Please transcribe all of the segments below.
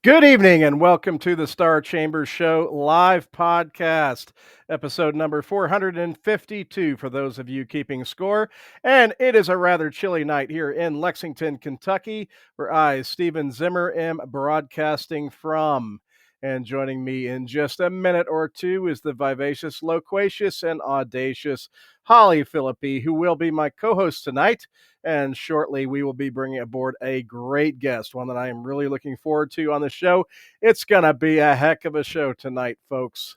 Good evening and welcome to the Star Chambers Show live podcast, episode number 452 for those of you keeping score. And it is a rather chilly night here in Lexington, Kentucky, where I, Stephen Zimmer, am broadcasting from. And joining me in just a minute or two is the vivacious, loquacious, and audacious Holly Phillippe, who will be my co-host tonight. And shortly, we will be bringing aboard a great guest, one that I am really looking forward to on the show. It's going to be a heck of a show tonight, folks.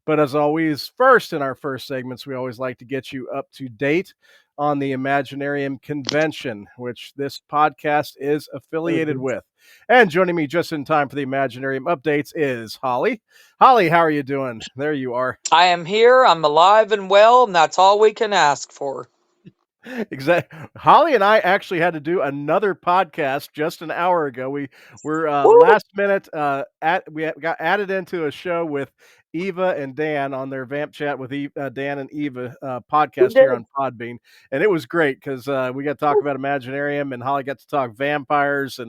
But as always, first in our first segments, we always like to get you up to date on the Imaginarium Convention, which this podcast is affiliated with. And joining me just in time for the Imaginarium updates is Holly. Holly, how are you doing? There you are. I am here. I'm alive and well, and that's all we can ask for. Exactly. Holly and I actually had to do another podcast just an hour ago. We were last minute got added into a show with Eva and Dan on their Vamp Chat with Dan and Eva podcast here on Podbean, and it was great because we got to talk about Imaginarium, and Holly got to talk vampires and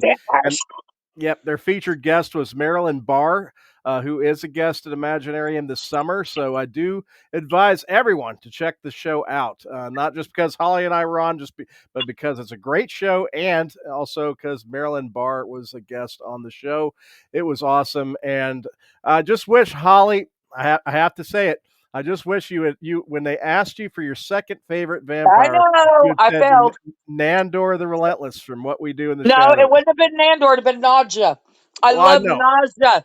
yep, their featured guest was Marilyn Barr, who is a guest at Imaginarium this summer. So I do advise everyone to check the show out, not just because Holly and I were on, but because it's a great show, and also because Marilyn Barr was a guest on the show. It was awesome, and I just wish Holly. I have to say it. I just wish you when they asked you for your second favorite vampire, I know. I failed. Nandor the Relentless from What We Do in the No, Shadows. it wouldn't have been Nandor. It would have been Nadja. I Well, I love know. Nadja.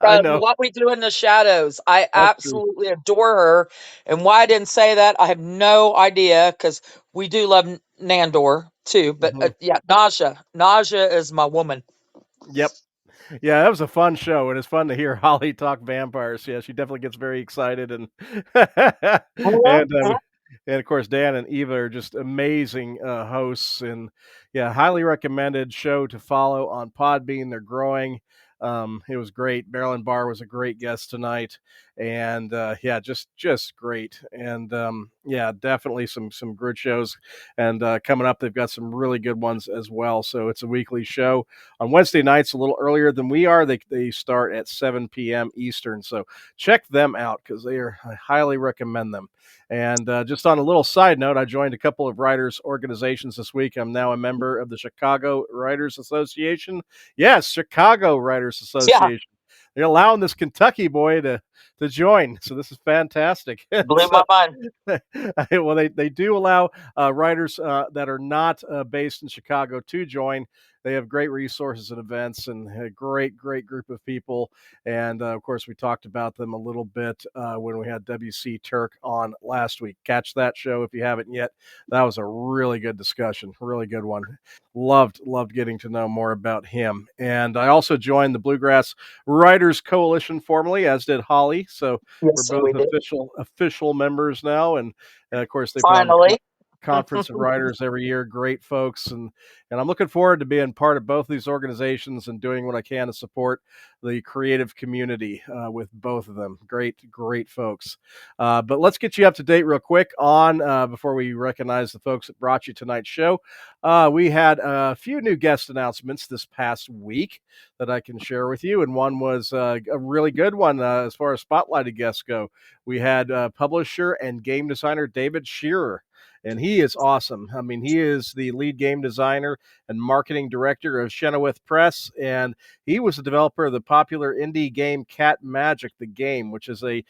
I know. What We Do in the Shadows. I That's true. absolutely adore her. And why I didn't say that, I have no idea because we do love Nandor too. But yeah, Nadja. Nadja is my woman. Yep. Yeah, that was a fun show, and it's fun to hear Holly talk vampires. Yeah, she definitely gets very excited, and and of course Dan and Eva are just amazing hosts, and yeah, highly recommended show to follow on Podbean. They're growing. It was great. Marilyn Barr was a great guest tonight, and yeah, just great. And yeah, definitely some good shows. And coming up, they've got some really good ones as well. So it's a weekly show on Wednesday nights, a little earlier than we are. They start at 7 p.m. Eastern. So check them out because I highly recommend them. And just on a little side note, I joined a couple of writers' organizations this week. I'm now a member of the Chicago Writers Association. Yes, Chicago Writers Association. Yeah. They're allowing this Kentucky boy to join. So this is fantastic. Blew my mind. Well, they do allow writers that are not based in Chicago to join. They have great resources and events and a great group of people. And of course, we talked about them a little bit when we had WC Turk on last week. Catch that show if you haven't yet. That was a really good discussion, really good one. Loved getting to know more about him. And I also joined the Bluegrass Writers Coalition formally, as did Holly. So Yes, we're both official members now. And of course, they put on the Conference of Writers every year. Great folks, and I'm looking forward to being part of both these organizations and doing what I can to support the creative community with both of them. Great folks. But let's get you up to date real quick on before we recognize the folks that brought you tonight's show. We had a few new guest announcements this past week that I can share with you, and one was a really good one as far as spotlighted guests go. We had publisher and game designer David Shearer. And he is awesome. I mean, he is the lead game designer and marketing director of Chenoweth Press, and he was the developer of the popular indie game Cat Magic, the game, which is a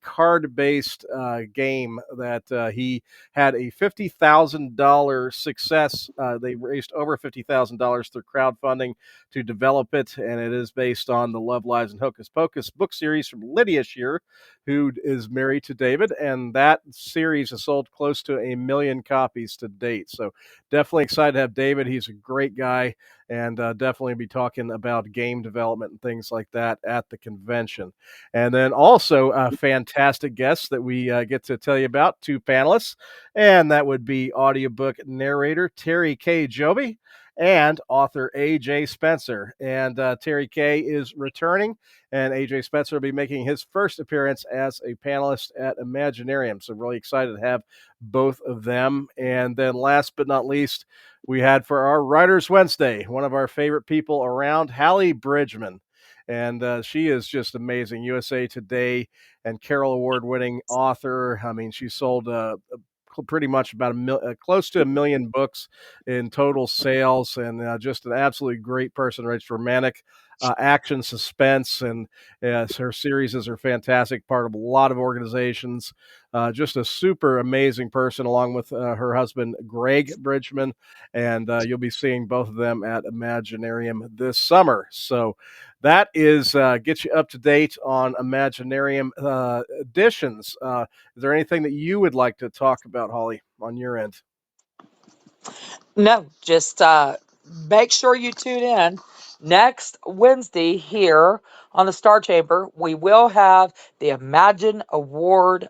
card-based game that he had a $50,000 success. They raised over $50,000 through crowdfunding to develop it, and it is based on the Love, Lies, and Hocus Pocus book series from Lydia Shearer, who is married to David, and that series has sold close to 1 million copies to date. So definitely excited to have David. He's a great guy, and definitely be talking about game development and things like that at the convention. And then also fantastic guests that we get to tell you about, 2 panelists, and that would be audiobook narrator Terry K. Joby and author A.J. Spencer. And Terry Kay is returning, and A.J. Spencer will be making his first appearance as a panelist at Imaginarium. So really excited to have both of them. And then last but not least, we had for our Writers Wednesday, one of our favorite people around, Hallie Bridgman. And she is just amazing. USA Today and Carol Award-winning author. I mean, she sold pretty much about close to 1 million books in total sales, and just an absolutely great person. Writes romantic, action, suspense, and her series are fantastic. Part of a lot of organizations. Just a super amazing person, along with her husband Greg Bridgman, and you'll be seeing both of them at Imaginarium this summer. So that is get you up to date on Imaginarium editions. Is there anything that you would like to talk about, Holly, on your end? No, just make sure you tune in next Wednesday here on the Star Chamber. We will have the Imagine Award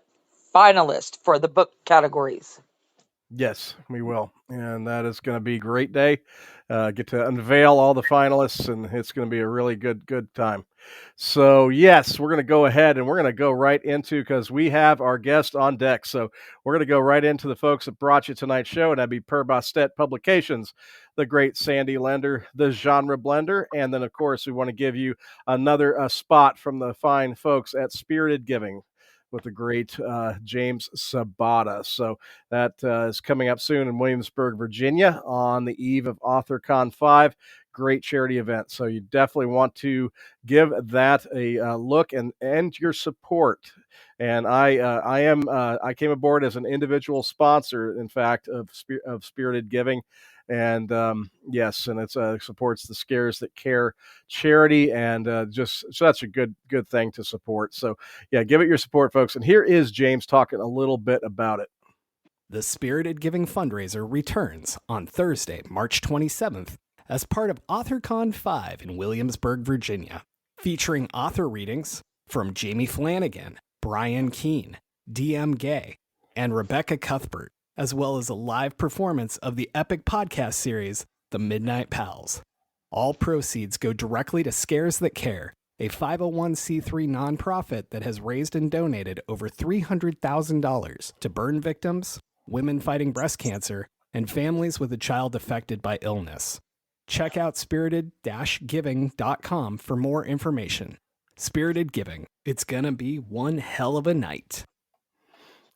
finalist for the book categories. Yes, we will. And that is going to be a great day. Get to unveil all the finalists, and it's going to be a really good time. So, yes, we're going to go ahead and we're going to go right into, because we have our guest on deck. So, we're going to go right into the folks that brought you tonight's show, and that'd be Per Bastet Publications, the great Sandy Lender, the Genre Blender, and then, of course, we want to give you another spot from the fine folks at Spirited Giving with the great James Sabata. So that is coming up soon in Williamsburg, Virginia, on the eve of AuthorCon 5. Great charity event. So you definitely want to give that a look and your support. And I came aboard as an individual sponsor, in fact, of Spirited Giving. And yes, and it supports the Scares That Care charity, and just such a good thing to support. So yeah, give it your support, folks. And here is James talking a little bit about it. The Spirited Giving fundraiser returns on Thursday, March 27th, as part of AuthorCon 5 in Williamsburg, Virginia, featuring author readings from Jamie Flanagan, Brian Keene, D.M. Gay, and Rebecca Cuthbert, as well as a live performance of the epic podcast series, The Midnight Pals. All proceeds go directly to Scares That Care, a 501c3 nonprofit that has raised and donated over $300,000 to burn victims, women fighting breast cancer, and families with a child affected by illness. Check out spirited-giving.com for more information. Spirited Giving. It's gonna be one hell of a night.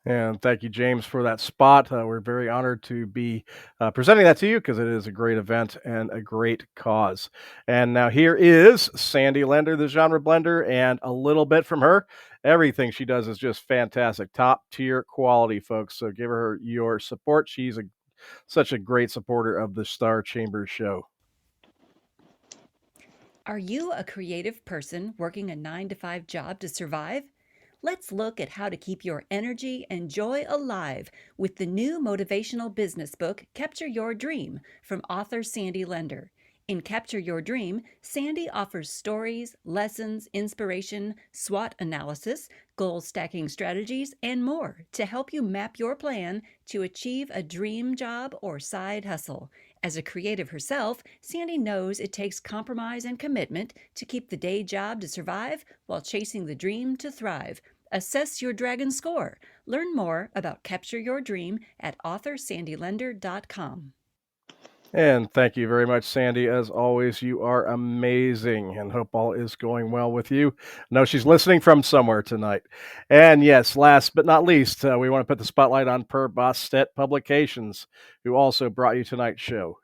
And thank you, James, for that spot. We're very honored to be presenting that to you, because it is a great event and a great cause. And now here is Sandy Lender, the Genre Blender, and a little bit from her. Everything she does is just fantastic, top tier quality, folks. So give her your support. She's such a great supporter of the Star Chamber show. Are you a creative person working a 9-to-5 job to survive? Let's look at how to keep your energy and joy alive with the new motivational business book, Capture Your Dream, from author Sandy Lender. In Capture Your Dream, Sandy offers stories, lessons, inspiration, SWOT analysis, goal stacking strategies, and more to help you map your plan to achieve a dream job or side hustle. As a creative herself, Sandy knows it takes compromise and commitment to keep the day job to survive while chasing the dream to thrive. Assess your dragon score. Learn more about Capture Your Dream at AuthorSandyLender.com. And thank you very much, Sandy. As always, you are amazing, and hope all is going well with you. I know she's listening from somewhere tonight. And yes, last but not least, we want to put the spotlight on Per Bastet Publications, who also brought you tonight's show.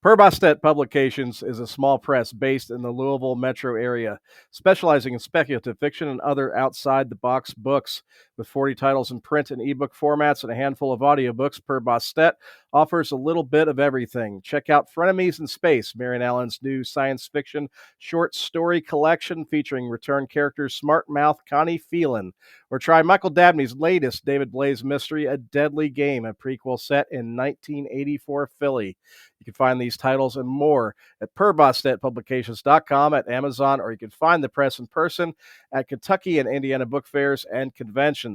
Per Bastet Publications is a small press based in the Louisville metro area, specializing in speculative fiction and other outside-the-box books. With 40 titles in print and ebook formats and a handful of audiobooks, Per Bastet offers a little bit of everything. Check out Frenemies in Space, Marian Allen's new science fiction short story collection featuring return characters Smart Mouth Connie Phelan. Or try Michael Dabney's latest David Blaze mystery, A Deadly Game, a prequel set in 1984 Philly. You can find these titles and more at perbostetpublications.com, at Amazon, or you can find the press in person at Kentucky and Indiana book fairs and conventions.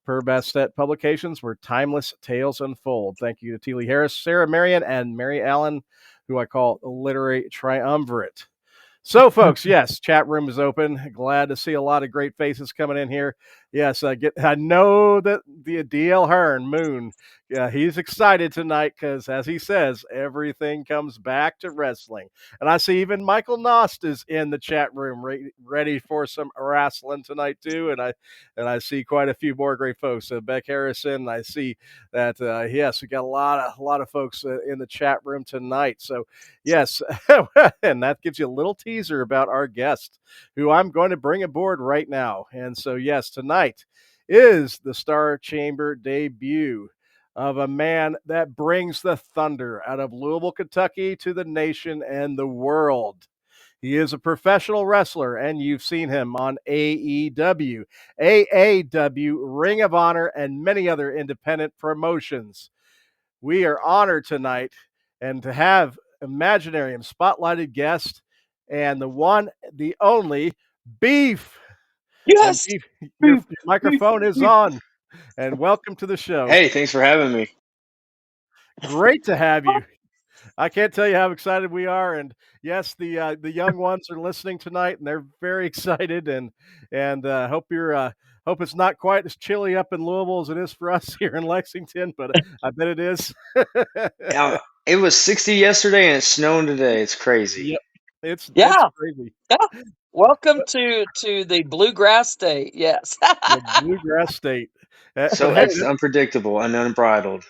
per Bastet Publications, where timeless tales unfold. Thank you to T. Lee Harris, Sarah Marion, and Mary Allen, who I call Literary Triumvirate. So, folks, yes, chat room is open. Glad to see a lot of great faces coming in here. Yes, I know that the DL Hearn Moon, he's excited tonight because, as he says, everything comes back to wrestling. And I see even Michael Nost is in the chat room, ready for some wrestling tonight too. And I see quite a few more great folks. Beck Harrison. I see that yes, we got a lot of folks in the chat room tonight. So yes, and that gives you a little teaser about our guest, who I'm going to bring aboard right now. And so, yes, tonight is the Star Chamber debut of a man that brings the thunder out of Louisville, Kentucky to the nation and the world. He is a professional wrestler, and you've seen him on AEW, AAW, Ring of Honor, and many other independent promotions. We are honored tonight and to have Imaginarium spotlighted guest and the one, the only Beef. And Yes. Beef, your microphone is on, and welcome to the show. Hey, thanks for having me. Great to have you. I can't tell you how excited we are, and yes, the young ones are listening tonight, and they're very excited, and hope it's not quite as chilly up in Louisville as it is for us here in Lexington, but I bet it is. Uh, It was 60 yesterday and it's snowing today. It's crazy. Yep, it's Yeah. crazy. Yeah. Welcome to the bluegrass state. Yes. The bluegrass state, So but hey, it's unpredictable and unbridled.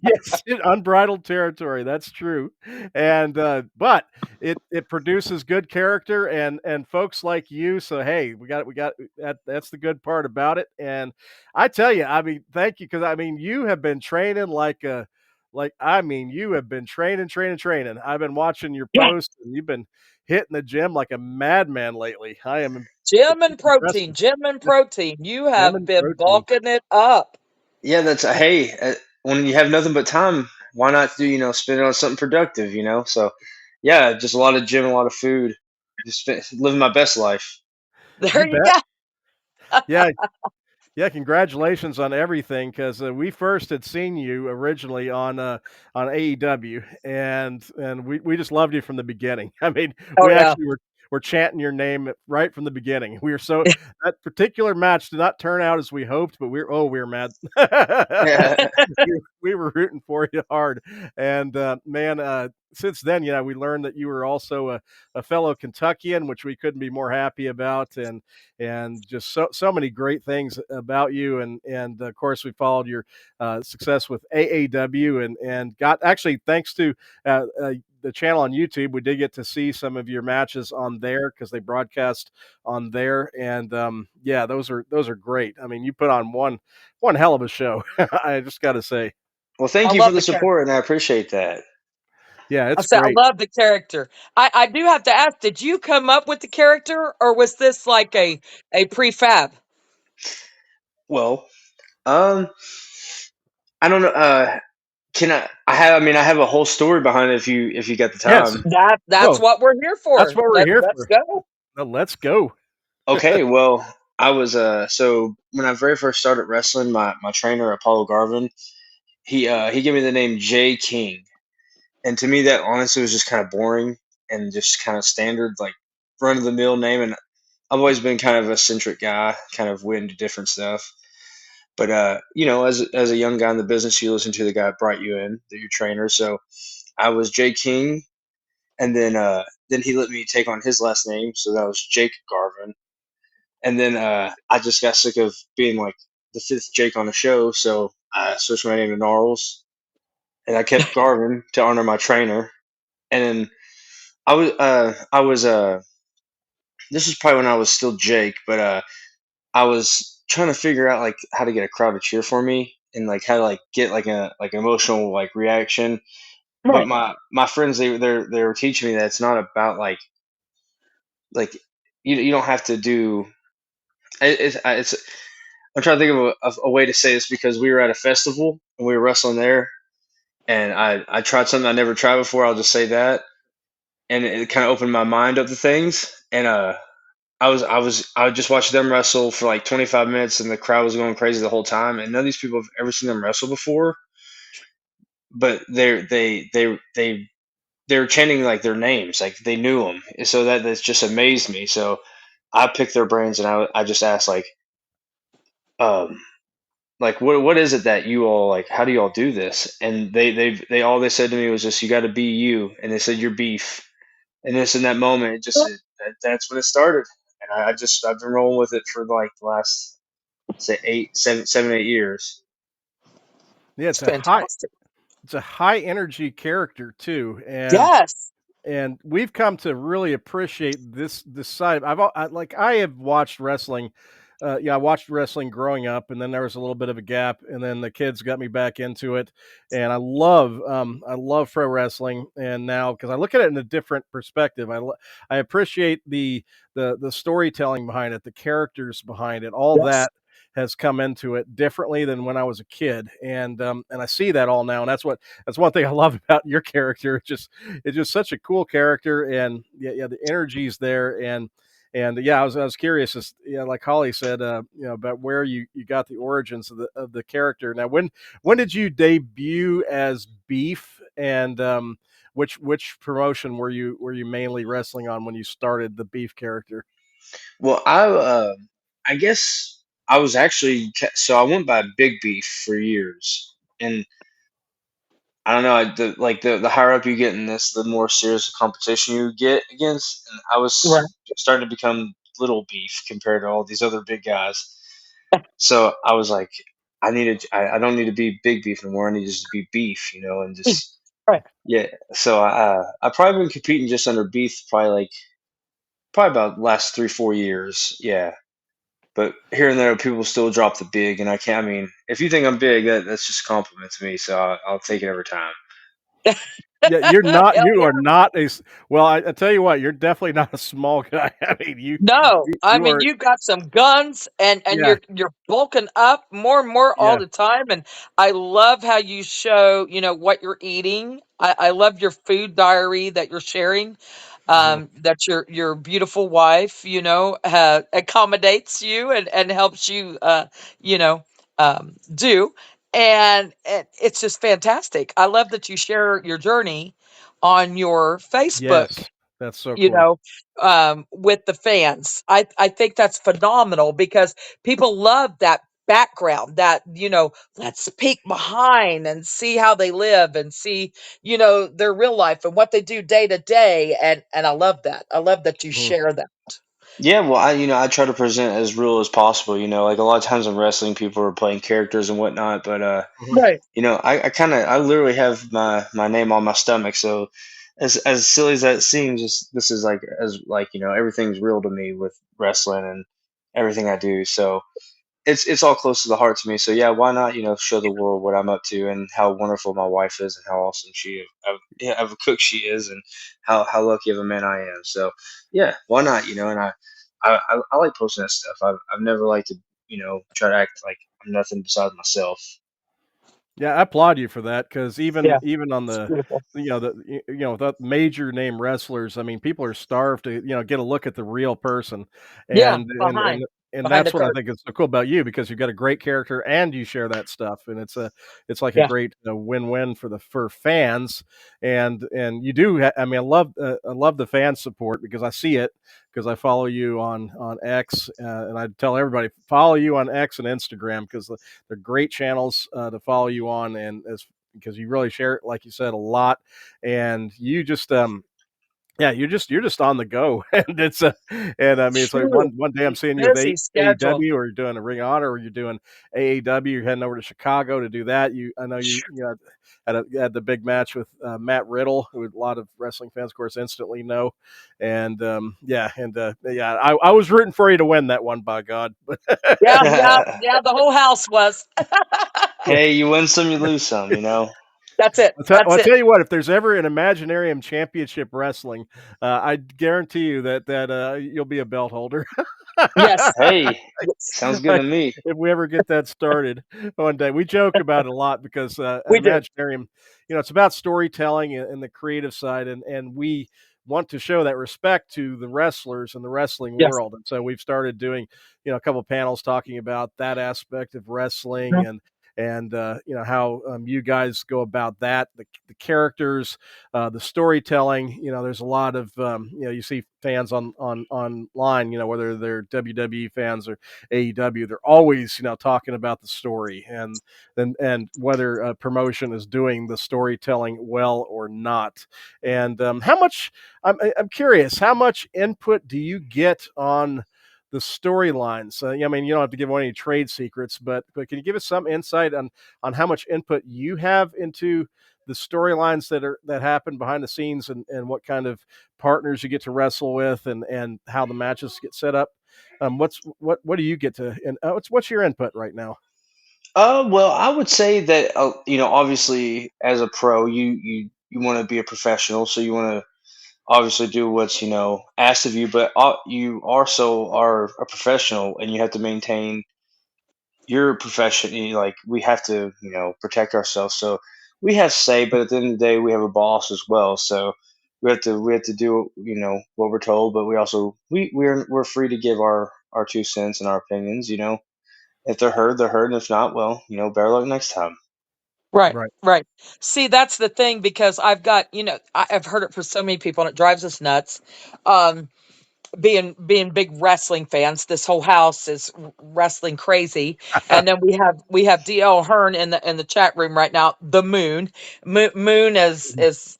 yes, unbridled territory. That's true, and but it produces good character and folks like you. So hey, we got that. That's the good part about it. And I tell you, I mean, thank you because I mean, you have been training you have been training. I've been watching your Yeah. posts, and you've been hitting the gym like a madman lately. I am Gym and impressed. protein. Gym and protein. You Gym have and been protein. bulking it up. Yeah, that's hey, when you have nothing but time, why not spend it on something productive, you know? So, yeah, just a lot of gym, a lot of food, living my best life. There You you bet. go. Yeah, yeah, congratulations on everything because we first had seen you originally on AEW, and we just loved you from the beginning. I mean, Oh we yeah. actually were chanting your name right from the beginning. We were so that particular match did not turn out as we hoped, but we were mad. Yeah, We were rooting for you hard, and man, since then, we learned that you were also a fellow Kentuckian, which we couldn't be more happy about, and just so many great things about you, and of course we followed your success with AAW, and got actually thanks to the channel on YouTube, we did get to see some of your matches on there because they broadcast on there, and yeah, those are great. I mean, you put on one hell of a show. I just got to say, well, I thank you for love the the character. support, and I appreciate that. yeah, I it's said I great. love the character. I do have to ask, did you come up with the character or was this like a prefab? Well, um, I don't know. Can I have a whole story behind it if you got the Yes, time. That's no, what we're here that's for. what we're here Let's for. go. No, let's go. Okay, well, I was so when I very first started wrestling, my trainer Apollo Garvin, he gave me the name J King, and to me that honestly was just kind of boring and just kind of standard like run of the mill name. And I've always been kind of a eccentric guy, kind of into different stuff. But as a young guy in the business, you listen to the guy that brought you in, your trainer. So I was J King, and then he let me take on his last name, so that was Jake Garvin. And then I just got sick of being like the fifth Jake on the show, so I switched my name to Gnarls, and I kept Garvin to honor my trainer. And then I was this is probably when I was still Jake, but I was trying to figure out like how to get a crowd to cheer for me and like how to like get like a like emotional like reaction. But Right. my friends they were teaching me that it's not about like you don't have to do it's I'm trying to think of a way to say this because we were at a festival and we were wrestling there, and I tried something I never tried before. I'll just say that, and it kind of opened my mind up to things. And I would just watch them wrestle for like 25 minutes, and the crowd was going crazy the whole time. And none of these people have ever seen them wrestle before, but they were chanting like their names, like they knew them. So that's just amazed me. So I picked their brains, and I just asked um, like what is it that you all like? How do you all do this? And they all they said to me was just you got to be you, and they said you're beef. And this in that moment, that's when it started, and I've been rolling with it for like the last say 8 7 7 8 years. Yeah, It's fantastic. it's a high energy character too, Yes. and we've come to really appreciate this side. I have watched wrestling. Yeah, I watched wrestling growing up, and then there was a little bit of a gap, and then the kids got me back into it, and I love pro wrestling, and now because I look at it in a different perspective, I appreciate the storytelling behind it, the characters behind it, all Yes. that has come into it differently than when I was a kid, and I see that all now, and that's one thing I love about your character. It's just such a cool character, and yeah, the energy's there, and yeah, I was curious, as yeah, like Holly said, about where you got the origins of the character. Now, when did you debut as Beef, and which promotion were you mainly wrestling on when you started the Beef character? Well, I guess I was actually so I went by Big Beef for years, and I don't know. The higher up you get in this, the more serious the competition you get against. And I Right. was starting to become little beef compared to all these other big guys. So I was like, I don't need to be big beef anymore. I need to just be beef, and just Right. yeah. So I probably been competing just under beef probably about the last 3 4 years. Yeah. But here and there, people still drop the big, and I can't. I mean, if you think I'm big, that's just a compliment to me. So I'll take it every time. Yeah, Hell you yeah. are not well. I tell you what, you're definitely not a small guy. I mean, No, I you mean are. you've got some guns, and Yeah. you're bulking up more and more all Yeah. the time, and I love how you show, what you're eating. I love your food diary that you're sharing. Hmm. That your beautiful wife, accommodates you and helps you, do, and it's just fantastic. I love that you share your journey on your Facebook, Yes, that's so you cool. know, with the fans. I think that's phenomenal because people love that background, that, let's peek behind and see how they live and see, their real life and what they do day to day. And I love that. I love that you Mhm. share that. Yeah, well, I try to present as real as possible. Like a lot of times in wrestling, people are playing characters and whatnot, but Mhm. Right. I literally have my name on my stomach. So as silly as that seems, this is like as like everything's real to me with wrestling and everything I do. So it's all close to the heart to me. So yeah, why not show the world what I'm up to and how wonderful my wife is and how awesome of a cook she is and how lucky of a man I am. So yeah, why not? And I like posting that stuff. I've never liked to try to act like I'm nothing besides myself. Yeah, I applaud you for that because Yeah. even on It's the beautiful. the major name wrestlers, I mean, people are starved to get a look at the real person, Yeah. and and Behind and and behind the that's what I curtain. think is so cool about you because you've got a great character and you share that stuff, and it's like a Yeah. great win-win for fans, and you do. I mean, I love the fan support because I see it because I follow you on X, and I tell everybody follow you on X and Instagram because they're great channels to follow you on, and as because you really share it, like you said, a lot, and you just yeah, you're just on the go, and and I mean, it's like True. one day I'm seeing you with Busy schedule. AEW, or you're doing a Ring of Honor, or you're doing AAW. You're heading over to Chicago to do that. I know had the big match with Matt Riddle, who a lot of wrestling fans, of course, instantly know, and yeah, I was rooting for you to win that one, by God, but Yeah, yeah, yeah, the whole house was. Hey, you win some, you lose some. That's it. That's I'll it. tell you what. If there's ever an Imaginarium Championship Wrestling, I guarantee you that you'll be a belt holder. Yes. Hey, Yes. sounds good to Like, me. if we ever get that started one day, we joke about it a lot because We do. Imaginarium, it's about storytelling and the creative side, and want to show that respect to the wrestlers in the wrestling Yes. world. And so we've started doing, a couple of panels talking about that aspect of wrestling, Mhm. and how you guys go about that, the characters, the storytelling. There's a lot of you see fans online, whether they're WWE fans or AEW, they're always talking about the story, and whether a promotion is doing the storytelling well or not. And how much I'm curious, how much input do you get on the storylines? I mean, you don't have to give away any trade secrets, but can you give us some insight on how much input you have into the storylines that happen behind the scenes, and what kind of partners you get to wrestle with, and how the matches get set up? What do you get to, and what's your input right now? Well, I would say that obviously as a pro, you want to be a professional, so you want to obviously do what's asked of you, but you also are a professional, and you have to maintain your profession. Like, we have to protect ourselves, so we have say, but at the end of the day, we have a boss as well, so we have to do what we're told, but we also we're free to give our 2 cents and our opinions. If they're heard, they're heard, and if not, well, better luck next time. Right, Right. right. See, that's the thing, because I've got, I've heard it from so many people, and it drives us nuts. Um, being big wrestling fans, this whole house is wrestling crazy. And then we have DL Hearn in the chat room right now. The Moon is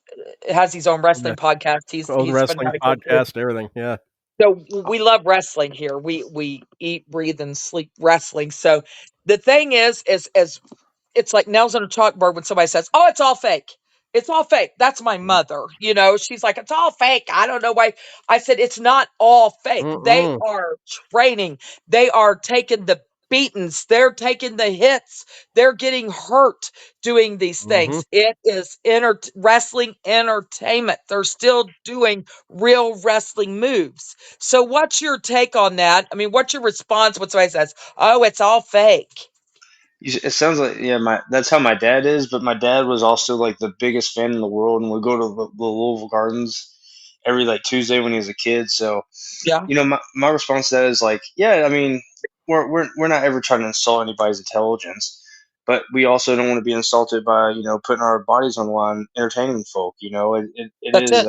has his own Yeah. wrestling podcast. Old He's wrestling fanatical too. podcast, everything. Yeah. So we love wrestling here. We eat, breathe, and sleep wrestling. So the thing is it's like nails on a chalkboard when somebody says, "Oh, it's all fake. It's all fake." That's my mother. She's like, "It's all fake." I don't know why. I said, "It's not all fake. They Mm-mm. are training. They are taking the beatings. They're taking the hits. They're getting hurt doing these Mm-hmm. things. It is wrestling entertainment. They're still doing real wrestling moves." So, what's your take on that? I mean, what's your response when somebody says, "Oh, it's all fake"? It sounds like, yeah, my that's how my dad is, but my dad was also like the biggest fan in the world, and would go to the Louisville Gardens every like Tuesday when he was a kid. So Yeah, my response to that is like, yeah, I mean, we're not ever trying to insult anybody's intelligence, but we also don't want to be insulted by putting our bodies on the line entertaining folk. It that's is it.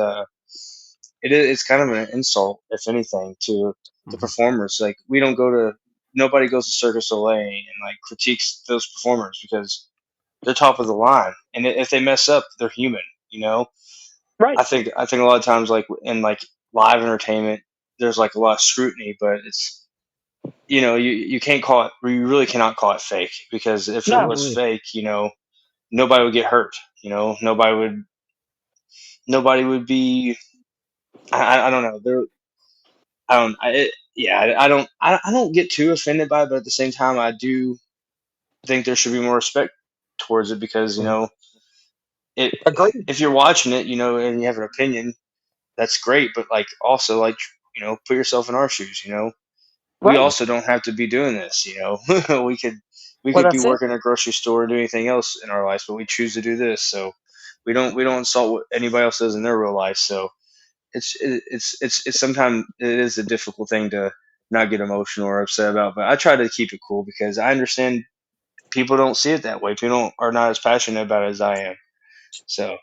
it's kind of an insult, if anything, to the Mm-hmm. performers. Like, nobody goes to Circus Soleil and like critiques those performers, because they're top of the line, and if they mess up, they're human. You know, Right. I think a lot of times, like in like live entertainment, there's like a lot of scrutiny, but it's you can't call it, or you really cannot call it fake, because if it No. was fake, nobody would get hurt. Nobody would be. I don't know. I don't. Yeah. I don't get too offended by it, but at the same time, I do think there should be more respect towards it, because it Agreed. if you're watching it, and you have an opinion, that's great. But like, also, like, put yourself in our shoes. We Right. also don't have to be doing this. we could we Well, could be that's it. working at a grocery store or do anything else in our lives, but we choose to do this. So we don't insult what anybody else does in their real life. So it's sometimes it is a difficult thing to not get emotional or upset about. But I try to keep it cool, because I understand people don't see it that way. People are not as passionate about it as I am. So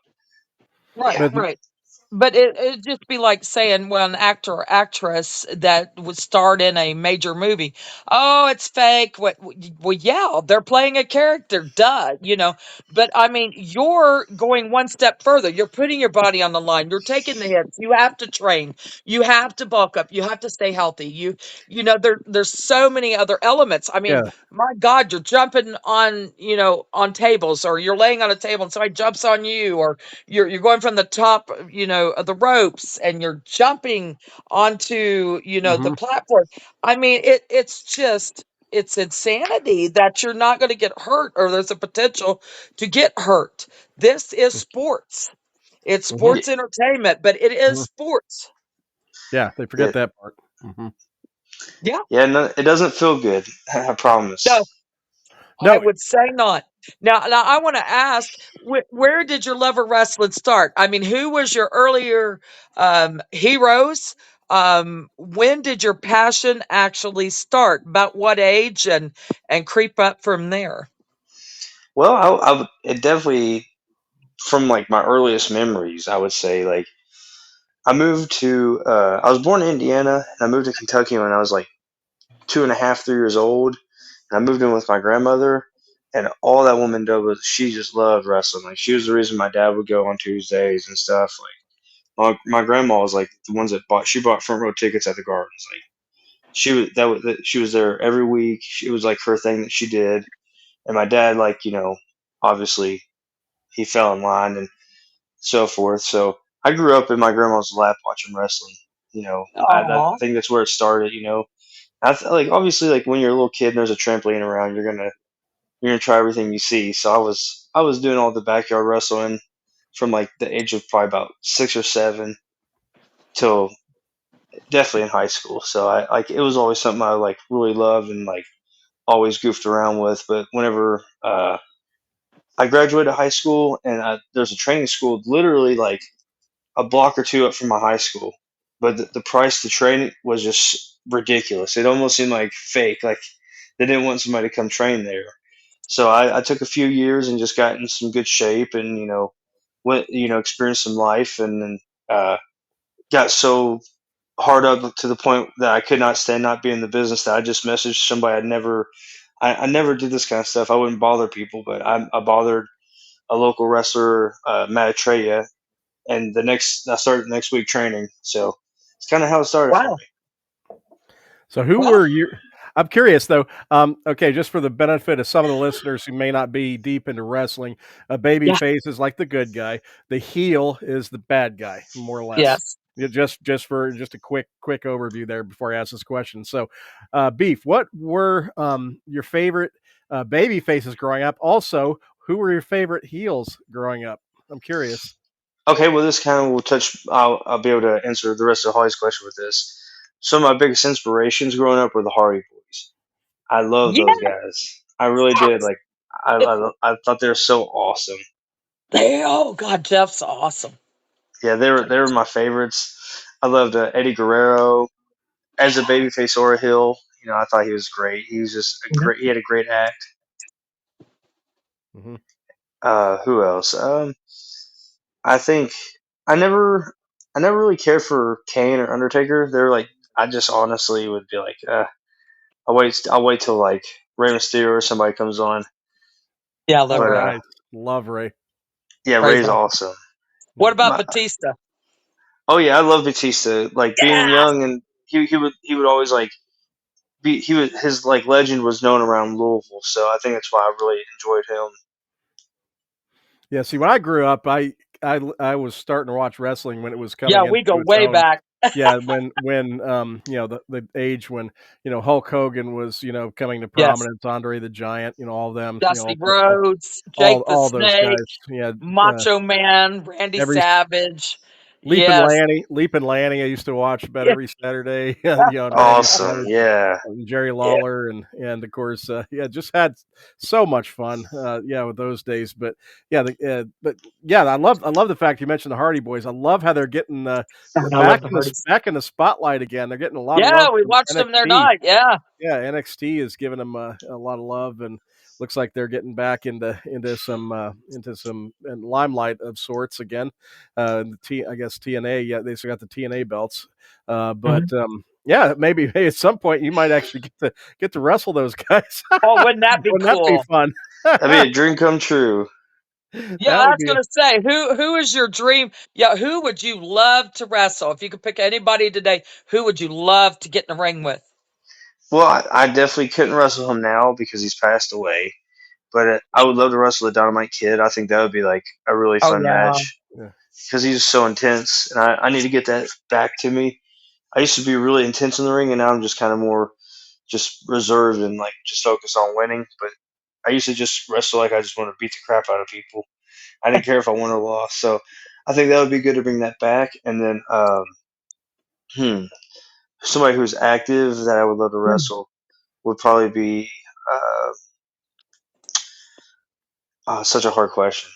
Right. yeah. But Right. But it'd just be like saying, well, an actor or actress that would starred in a major movie, "Oh, it's fake." What? Well, yeah, they're playing a character, duh. But I mean, you're going one step further. You're putting your body on the line. You're taking the hits. You have to train. You have to bulk up. You have to stay healthy. There's so many other elements. I mean, yeah. my God, you're jumping on tables, or you're laying on a table and somebody jumps on you, or you're going from the top, of the ropes, and you're jumping onto, the Mm-hmm. platform. I mean, it's insanity that you're not going to get hurt, or there's a potential to get hurt. This is sports. It's Mm-hmm. Yeah, sports entertainment, but it is sports. Yeah, they yeah, forget that part. Mm-hmm. Yeah. yeah. No, it doesn't feel good. I No, promise. I No, would say not. Now I want to ask, where did your love of wrestling start? I mean, who was your earlier heroes? When did your passion actually start? About what age, and creep up from there? Well, it definitely from like my earliest memories, I would say like I was born in Indiana and I moved to Kentucky when I was like 2.5, 3 years old. And I moved in with my grandmother, and all that woman did was she just loved wrestling. Like she was the reason my dad would go on Tuesdays and stuff. Like my grandma was like the ones that bought front row tickets at the Gardens. Like she was there every week. It was like her thing that she did. And my dad, like obviously he fell in line and so forth. So I grew up in my grandma's lap watching wrestling. I Oh, think that's where it started. Like obviously like when you're a little kid and there's a trampoline around, you're gonna try everything you see. So I was doing all the backyard wrestling from like the age of probably about 6 or 7 till definitely in high school. So I like it was always something I like really loved and like always goofed around with. But whenever I graduated high school and there's a training school literally like a block or two up from my high school, but the price to train was just ridiculous. It almost seemed like fake, like they didn't want somebody to come train there. So I took a few years and just got in some good shape, and went experienced some life, and then got so hard up to the point that I could not stand not being in the business that I just messaged somebody I never did this kind of stuff. I wouldn't bother people, but I bothered a local wrestler, Matt Atreya, and I started the next week training. So it's kind of how it started for wow, me. So who wow, were you? I'm curious though. Okay, just for the benefit of some of the listeners who may not be deep into wrestling, a baby yeah, face is like the good guy. The heel is the bad guy, more or less. yes. Yeah, just a quick overview there before I ask this question. So, Beef, what were your favorite baby faces growing up? Also, who were your favorite heels growing up? I'm curious. Okay, well, this kind of will touch. I'll be able to answer the rest of Holly's question with this. Some of my biggest inspirations growing up were the Hardy Boys. I love Yes, those guys. I really did. Like, I thought they were so awesome. oh God, Jeff's awesome. Yeah, they were my favorites. I loved Eddie Guerrero as a babyface or a heel. I thought he was great. He was just a Mhm. great. He had a great act. Hmm. Who else? I think I never, I never really cared for Kane or Undertaker. They're like, I just honestly would be like, I'll wait till like Rey Mysterio or somebody comes on. Yeah, I love Oh, But Ray. nice. Love Ray. yeah, Ray's Ray's awesome. awesome. What about My, Batista? oh yeah, I love Batista. Like being Yes. young, and he would always like his like legend was known around Louisville, so I think that's why I really enjoyed him. Yeah, see, when I grew up, I was starting to watch wrestling when it was Yeah, coming we go into its way own. back. Yeah, when the age when Hulk Hogan was coming to Yes. prominence, Andre the Giant, all of them, Dusty Rhodes, all Jake the all those Snake, guys. Yeah, Macho Man, Randy every Savage. Yes. Leap and Lanny. I used to watch about Yeah. every Saturday. And Randy Awesome, Savage yeah. and Jerry Yeah. Lawler and of course yeah, just had so much fun yeah, with those days. But yeah, but yeah, I love the fact you mentioned the Hardy Boys. I love how they're getting I love the Hardys. back in the spotlight again. They're getting a lot of love Yeah, we from watched them the other NXT. night. Yeah. Yeah, NXT is giving them a lot of love, and looks like they're getting back into some limelight of sorts again. I guess TNA, yeah, they still got the TNA belts, but Mhm. yeah, maybe at some point you might actually get to wrestle those guys. Oh, wouldn't that be Wouldn't that be cool? fun? That'd be a dream come true. Yeah, That I would was be. gonna say, who is your dream? Yeah, who would you love to wrestle? If you could pick anybody today, who would you love to get in the ring with? Well, I definitely couldn't wrestle him now because he's passed away. But I would love to wrestle the Dynamite Kid. I think that would be like a really Oh fun yeah. match because he's so intense, and I need to get that back to me. I used to be really intense in the ring, and now I'm just kind of more just reserved and like just focused on winning. But I used to just wrestle like I just want to beat the crap out of people. I didn't care if I won or lost. So I think that would be good to bring that back. And then hmm, somebody who's active that I would love to Hmm. wrestle would probably be uh, Such a hard question.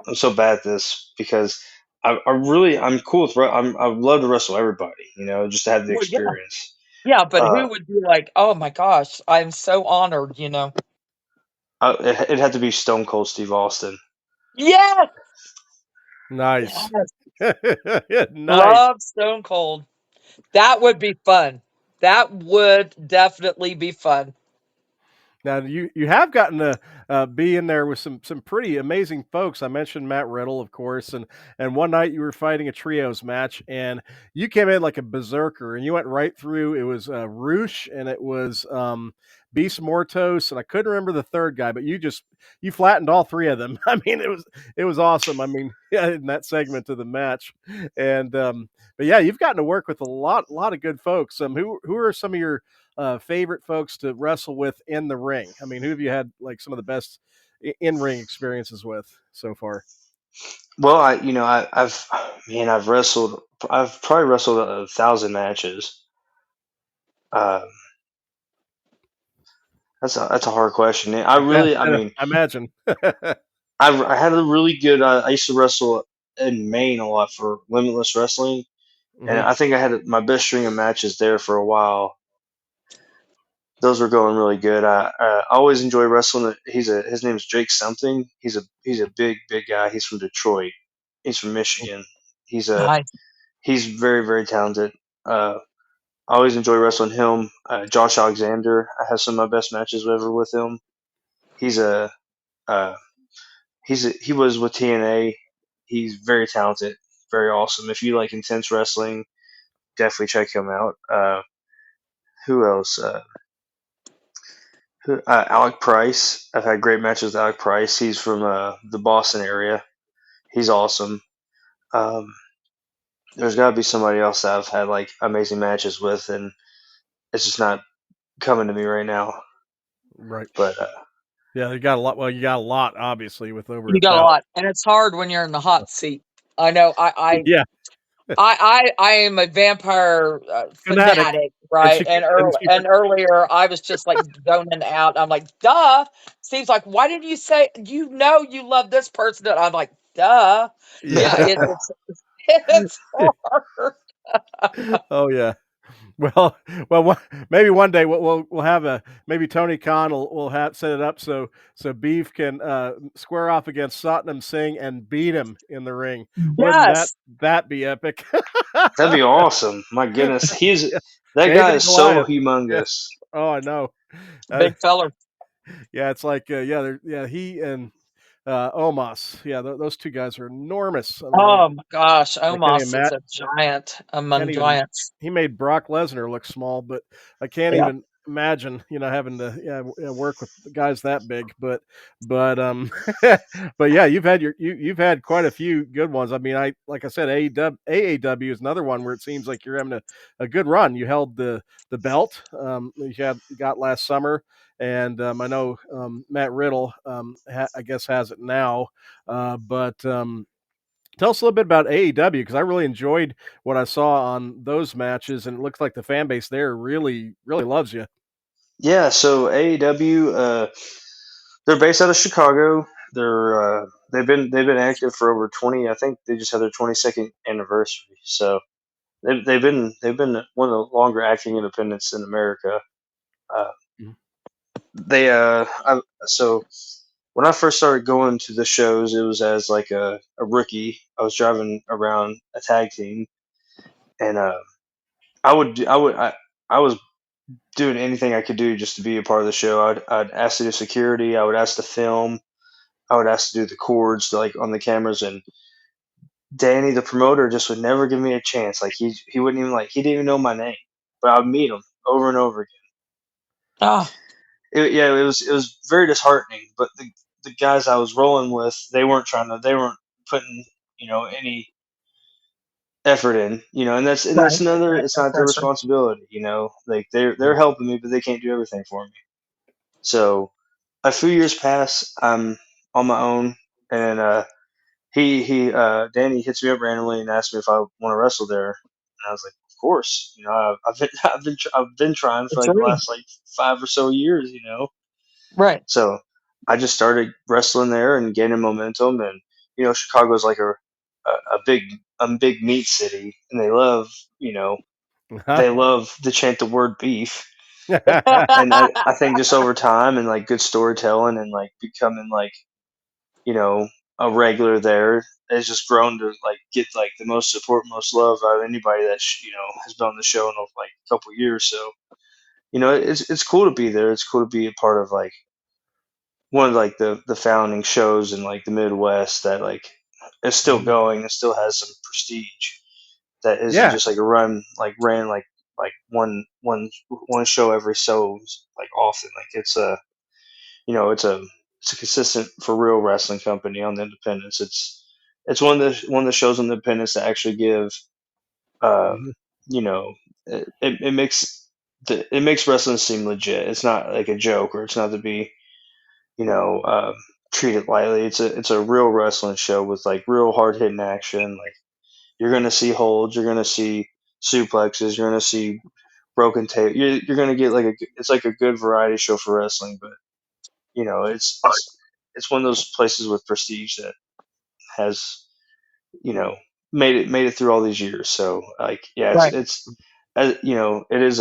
I'm so bad at this because I'm cool with I love to wrestle everybody, just to have the Well, yeah. experience. Yeah, but Uh, who would be like, oh my gosh, I'm so honored, it had to be Stone Cold Steve Austin. Yes! Nice. Yes. Nice. Love Stone Cold. That would be fun. That would definitely be fun. Now you have gotten to be in there with some pretty amazing folks. I mentioned Matt Riddle, of course, and one night you were fighting a trios match, and you came in like a berserker, and you went right through. It was Roosh, and it was Beast Mortos, and I couldn't remember the third guy, but you flattened all three of them. I mean, it was awesome. I mean, yeah, in that segment of the match, and but yeah, you've gotten to work with a lot of good folks. Who are some of your favorite folks to wrestle with in the ring? I mean, who have you had like some of the best in ring experiences with so far? Well, I've wrestled. I've probably wrestled 1,000 matches. Um, that's a hard question. I mean, I imagine. I had a really good. I used to wrestle in Maine a lot for Limitless Wrestling, and Hmm. I think I had my best string of matches there for a while. Those were going really good. I always enjoy wrestling. His name is Jake something. He's a big guy. He's from Detroit. He's from Michigan. He's a Nice. he's very talented. Uh, I always enjoy wrestling him. Josh Alexander. I have some of my best matches ever with him. He's a uh, he was with TNA. He's very talented, very awesome. If you like intense wrestling, definitely check him out. Who else? Alec Price. I've had great matches with Alec Price. He's from the Boston area. He's awesome. Um, there's got to be somebody else that I've had like amazing matches with, and it's just not coming to me right now. Right. But Yeah, you got a lot. Well, you got a lot, obviously, with over You a got a thousand. lot. And it's hard when you're in the hot seat. I know. Yeah, I am a vampire fanatic, fanatic, and right? And earlier I was just like zoning out. I'm like, duh. Steve's like, why did you say you love this person? And I'm like, duh. Yeah, yeah. it's hard. Oh yeah. Well, maybe one day we'll have a maybe Tony Khan will have set it up so Beef can square off against Satnam Singh and beat him in the ring. Wouldn't Yes. that be epic? that'd be awesome. My goodness, that guy David and is so Goliath. Yeah. humongous. Oh, I know. Uh, Big feller. yeah, it's like he and Omos. Yeah, those two guys are enormous. I mean, Oh my gosh. I can't Omos is even a giant can't among even giants. he made Brock Lesnar look small, but I can't Yeah. even imagine, having to work with guys that big. But but yeah, you've had quite a few good ones. I mean, like I said, AAW is another one where it seems like you're having a good run. You held the belt you got last summer, and I know Matt Riddle I guess has it now, but tell us a little bit about AEW because I really enjoyed what I saw on those matches, and it looks like the fan base there really loves you. Yeah, so AEW, they're based out of Chicago. They've been active for over 20. I think they just had their 22nd anniversary. So they've been one of the longer acting independents in America. Uh, Mhm. so when I first started going to the shows, it was as like a rookie. I was driving around a tag team, and I was doing anything I could do just to be a part of the show. I'd ask to do security. I would ask to film. I would ask to do the cords to, like on the cameras, and Danny, the promoter, just would never give me a chance. Like he wouldn't even he didn't even know my name, but I'd meet him over and over again. Ah, Yeah, it was very disheartening. But the guys I was rolling with, they weren't putting any effort in, and right. that's another. Right. It's No not their pressure. responsibility, like they're helping me, but they can't do everything for me. So a few years pass, I'm on my own, and Danny hits me up randomly and asks me if I want to wrestle there, and I was like, of course, I've been trying for It's like the me. last like 5 or so years, Right. so. I just started wrestling there and gaining momentum. And Chicago's like a big meat city, and they love to chant the word beef. And I think just over time and like good storytelling and like becoming like you know a regular there has just grown to like get like the most support, most love out of anybody that has been on the show in like a couple of years. So it's cool to be there. It's cool to be a part of like one of like the founding shows in like the Midwest that like is still going and still has some prestige. That isn't just like a ran like one show every so like often. Like it's a consistent for real wrestling company on the independents. It's one of the shows on the independents that actually give um you know it makes it makes wrestling seem legit. It's not like a joke, or it's not to be you know treated lightly. It's a real wrestling show with like real hard hitting action. Like you're gonna see holds, you're gonna see suplexes, you're gonna see broken tape. You're gonna get like it's like a good variety show for wrestling. But it's one of those places with prestige that has you know made it through all these years. So like yeah, Right. it is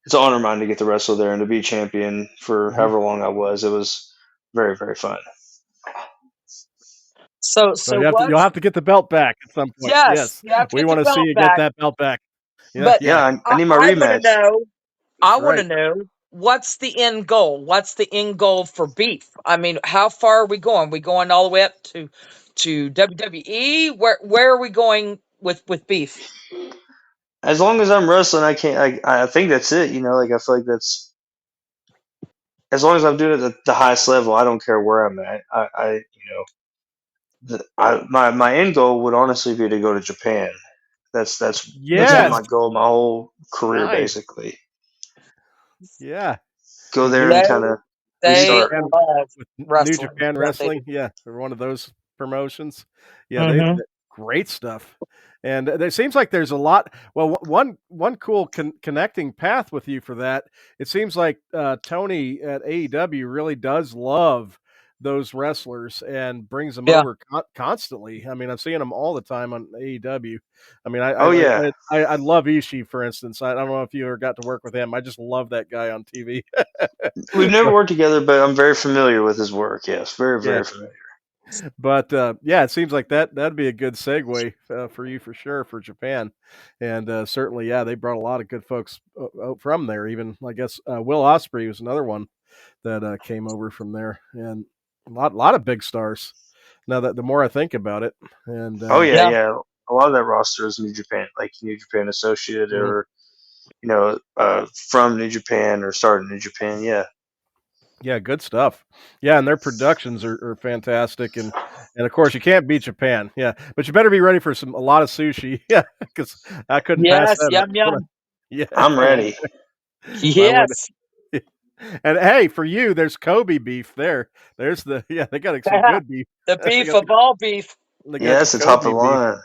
it's an honor of mine to get to wrestle there and to be champion for however long I was. It was very, very fun. So So you'll what's have to get the belt back at some point. yes, Yes, you have to we get your want to see belt you get back. that belt back. Yeah, But yeah, Yeah, I need my I want to rematch. know. I that's want to right. know what's the end goal. What's the end goal for beef? I mean, how far are we going? We going all the way up to WWE? Where are we going with beef? As long as I'm wrestling, I can't. I think that's it. Like I feel like that's as long as I'm doing it at the highest level. I don't care where I'm at. My end goal would honestly be to go to Japan. That's been Yeah, my Yes, goal my whole career, nice. basically. Yeah, Go and there New they and kind of New they restart. Japan love with New wrestling. Japan Yeah, they do. Wrestling, yeah, or one of those promotions. Yeah, Hmm. great stuff. And there seems like there's a lot. Well, one cool connecting path with you for that. It seems like Tony at AEW really does love those wrestlers and brings them Yeah. over constantly. I mean, I'm seeing them all the time on AEW. I mean, Oh yeah, I love Ishii, for instance. I don't know if you ever got to work with him. I just love that guy on TV. we've never But worked together, but I'm very familiar with his work. Yes, very, yeah, very familiar. but yeah, it seems like that'd be a good segue for you for sure for Japan, and certainly yeah, they brought a lot of good folks from there. Even I guess Will Ospreay was another one that came over from there, and a lot of big stars. Now that the more I think about it, and Oh yeah, Yeah. yeah. A lot of that roster is New Japan, like New Japan Associate, mhm. or from New Japan or started New Japan. Yeah. Yeah, good stuff. Yeah, and their productions are fantastic, and of course you can't beat Japan. Yeah, but you better be ready for a lot of sushi. Yeah, because I couldn't pass Yes. that up. Yum yum. Yeah, I'm ready. I would. Yes. And hey, for you, there's Kobe beef there. There's they got some good beef. The They beef got of all beef. they Yeah, got the that's the top of Kobe the beef, line.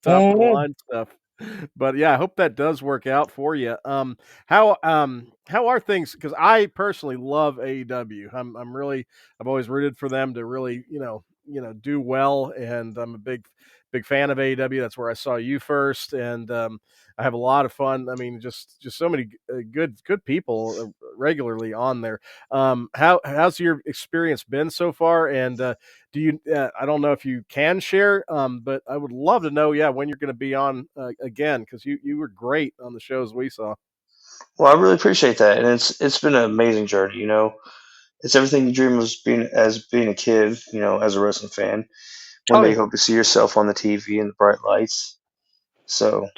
top of the Mhm. line stuff. But yeah, I hope that does work out for you. How are things? Because I personally love AEW. I'm really I've always rooted for them to really do well, and I'm a big fan of AEW. That's where I saw you first, and I have a lot of fun. I mean, just so many good people regularly on there. How's your experience been so far? And do you? I don't know if you can share, but I would love to know. Yeah, when you're going to be on again, because you were great on the shows we saw. Well, I really appreciate that, and it's been an amazing journey. It's everything you dream of being a kid. As a wrestling fan. One Oh day yeah. you hope to see yourself on the TV in the bright lights. So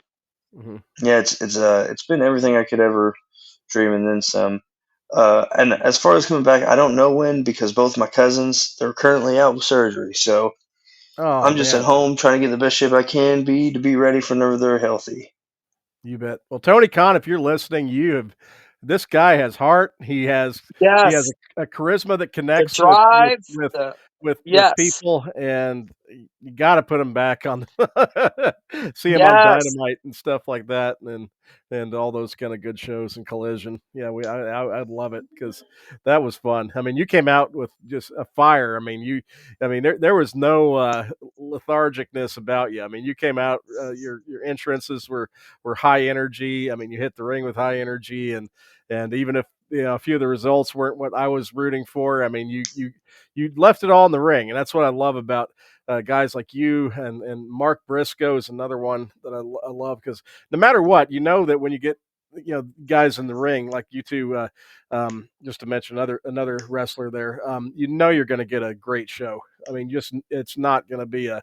Hmm. yeah, it's been everything I could ever dream and then some. And as far as coming back, I don't know when because both my cousins they're currently out with surgery. So Oh I'm just at man, home trying to get the best shape I can be to be ready for whenever they're healthy. you bet. Well, Tony Khan, if you're listening, this guy has heart. He has Yes. a charisma that The connects drive. with The with Yes. people, and you got to put them back on. See them on Yes. Dynamite and stuff like that, and all those kind of good shows and Collision. Yeah, I'd love it because that was fun. I mean, you came out with just a fire. I mean there was no lethargicness about you. I mean, you came out. Your entrances were high energy. I mean, you hit the ring with high energy, and even if a few of the results weren't what I was rooting for, I mean, you left it all in the ring, and that's what I love about guys like you and Mark Briscoe is another one that I love because no matter what, you know that when you get guys in the ring like you two, just to mention another wrestler there, you know you're going to get a great show. I mean, just it's not going to be a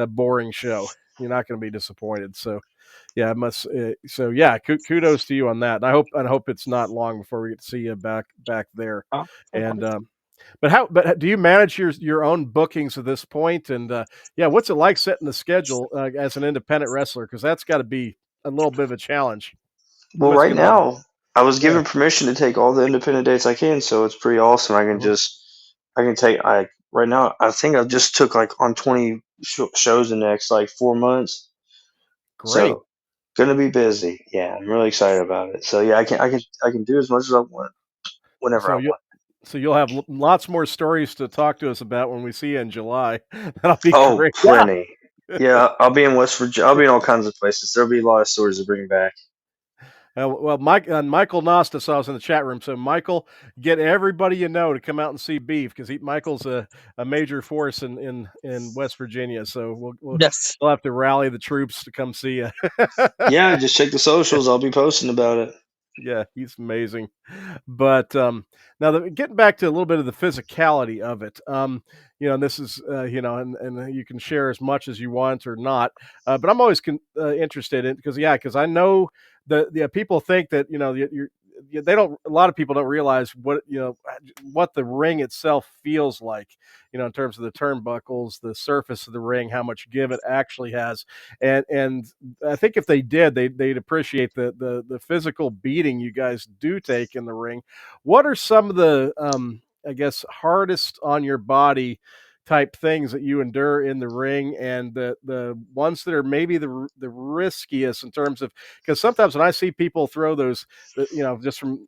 boring show. You're not going to be disappointed. So yeah, it must. So yeah, kudos to you on that. And I hope it's not long before we get to see you back there. Oh, And but do you manage your own bookings at this point? And yeah, what's it like setting the schedule as an independent wrestler? Because that's got to be a little bit of a challenge. You Well, must right get a lot of now, I was yeah. given permission to take all the independent dates I can, so it's pretty awesome. Uh-huh. I can take, I, right now, I think I just took like on 20 shows in the next like 4 months. Great. So, gonna be busy. Yeah, I'm really excited about it. So yeah, I can do as much as I want whenever I So you want. so you'll have lots more stories to talk to us about when we see you in July. That'll be Oh, great. yeah. plenty. Yeah, I'll be in West Virginia. I'll be in all kinds of places. There'll be a lot of stories to bring back. Well, Michael Nosta saw us in the chat room. So, Michael, get everybody you know to come out and see Beef because Michael's a major force in West Virginia. So Yes. we'll have to rally the troops to come see you. Yeah, just check the socials. I'll be posting about it. Yeah, he's amazing. But now, getting back to a little bit of the physicality of it, and this is, and you can share as much as you want or not. But I'm always interested in because I know the people think that they don't. A lot of people don't realize what the ring itself feels like. In terms of the turnbuckles, the surface of the ring, how much give it actually has, and I think if they did, they'd appreciate the physical beating you guys do take in the ring. What are some of the I guess hardest on your body type things that you endure in the ring, and the ones that are maybe the riskiest in terms of because sometimes when I see people throw those, just from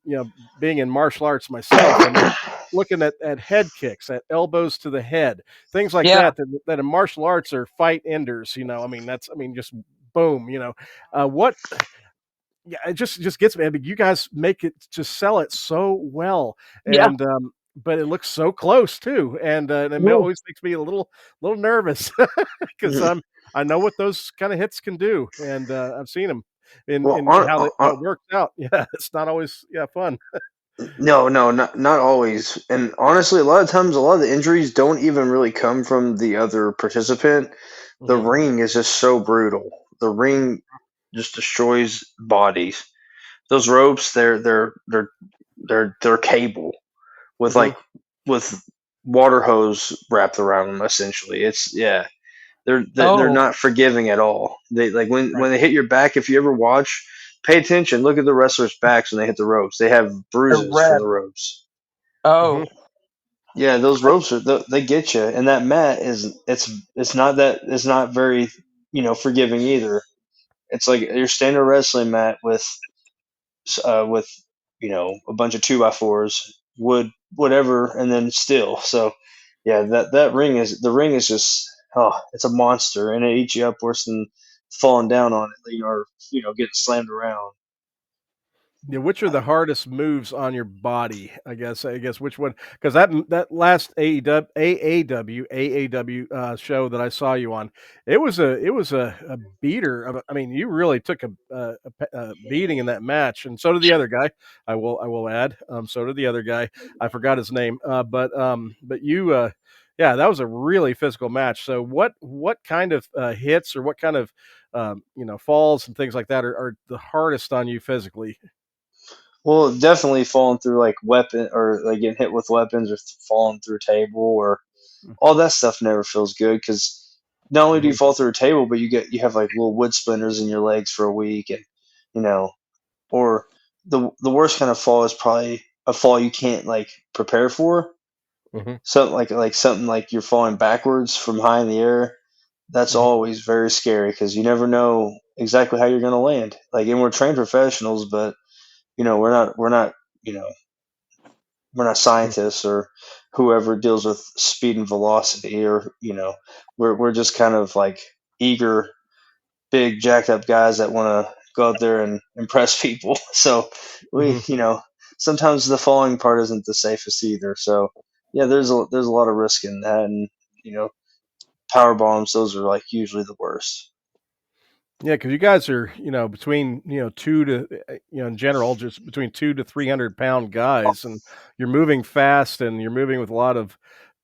being in martial arts myself, I mean looking at head kicks, at elbows to the head, things like Yeah. that in martial arts are fight enders. Just boom. What? Yeah, it just gets me. I mean, you guys make it just sell it so well, Yeah. and but it looks so close too, and it Ooh. always makes me a little nervous because Mhm. I know what those kind of hits can do, and I've seen them Well, in how it works out. Yeah, it's not always fun. no, no, not always. And honestly, a lot of times, a lot of the injuries don't even really come from the other participant. The Hmm. ring is just so brutal. The ring just destroys bodies. Those ropes, they're cable with Hmm. with water hose wrapped around them. Essentially, it's yeah. They're Oh, not forgiving at all. They like Right. when they hit your back. If you ever watch, pay attention. Look at the wrestlers' backs when they hit the ropes. They have the bruises from red. the ropes. Hmm. Oh, Yeah, those ropes they get you, and that mat is it's not very forgiving either. It's like your standard wrestling mat with a bunch of 2x4s, wood, whatever, and then steel. So yeah, that ring is just it's a monster, and it eats you up worse than falling down on it, or getting slammed around. Yeah, which are the hardest moves on your body? I guess which one? Because that last AAW show that I saw you on, it was a beater. I mean, you really took a beating in that match, and so did the other guy. I will add, so did the other guy. I forgot his name, but you, yeah, that was a really physical match. So what kind of hits or what kind of falls and things like that are the hardest on you physically? Well, definitely falling through like weapon or like getting hit with weapons or falling through a table or all that stuff never feels good because not only do you Mhm. fall through a table, but you have like little wood splinters in your legs for a week, and you know, or the worst kind of fall is probably a fall you can't like prepare for. something like something like you're falling backwards from high in the air. That's always very scary because you never know exactly how you're going to land. Like, and we're trained professionals, but we're not you know we're not scientists or whoever deals with speed and velocity, or we're just kind of like eager, big jacked up guys that want to go out there and impress people. So we, sometimes the falling part isn't the safest either. So yeah, there's a lot of risk in that, and you know, power bombs, those are like usually the worst. Yeah, because you guys are, between, two to, in general, just between 2 to 300 pound guys, and you're moving fast, and you're moving with a lot of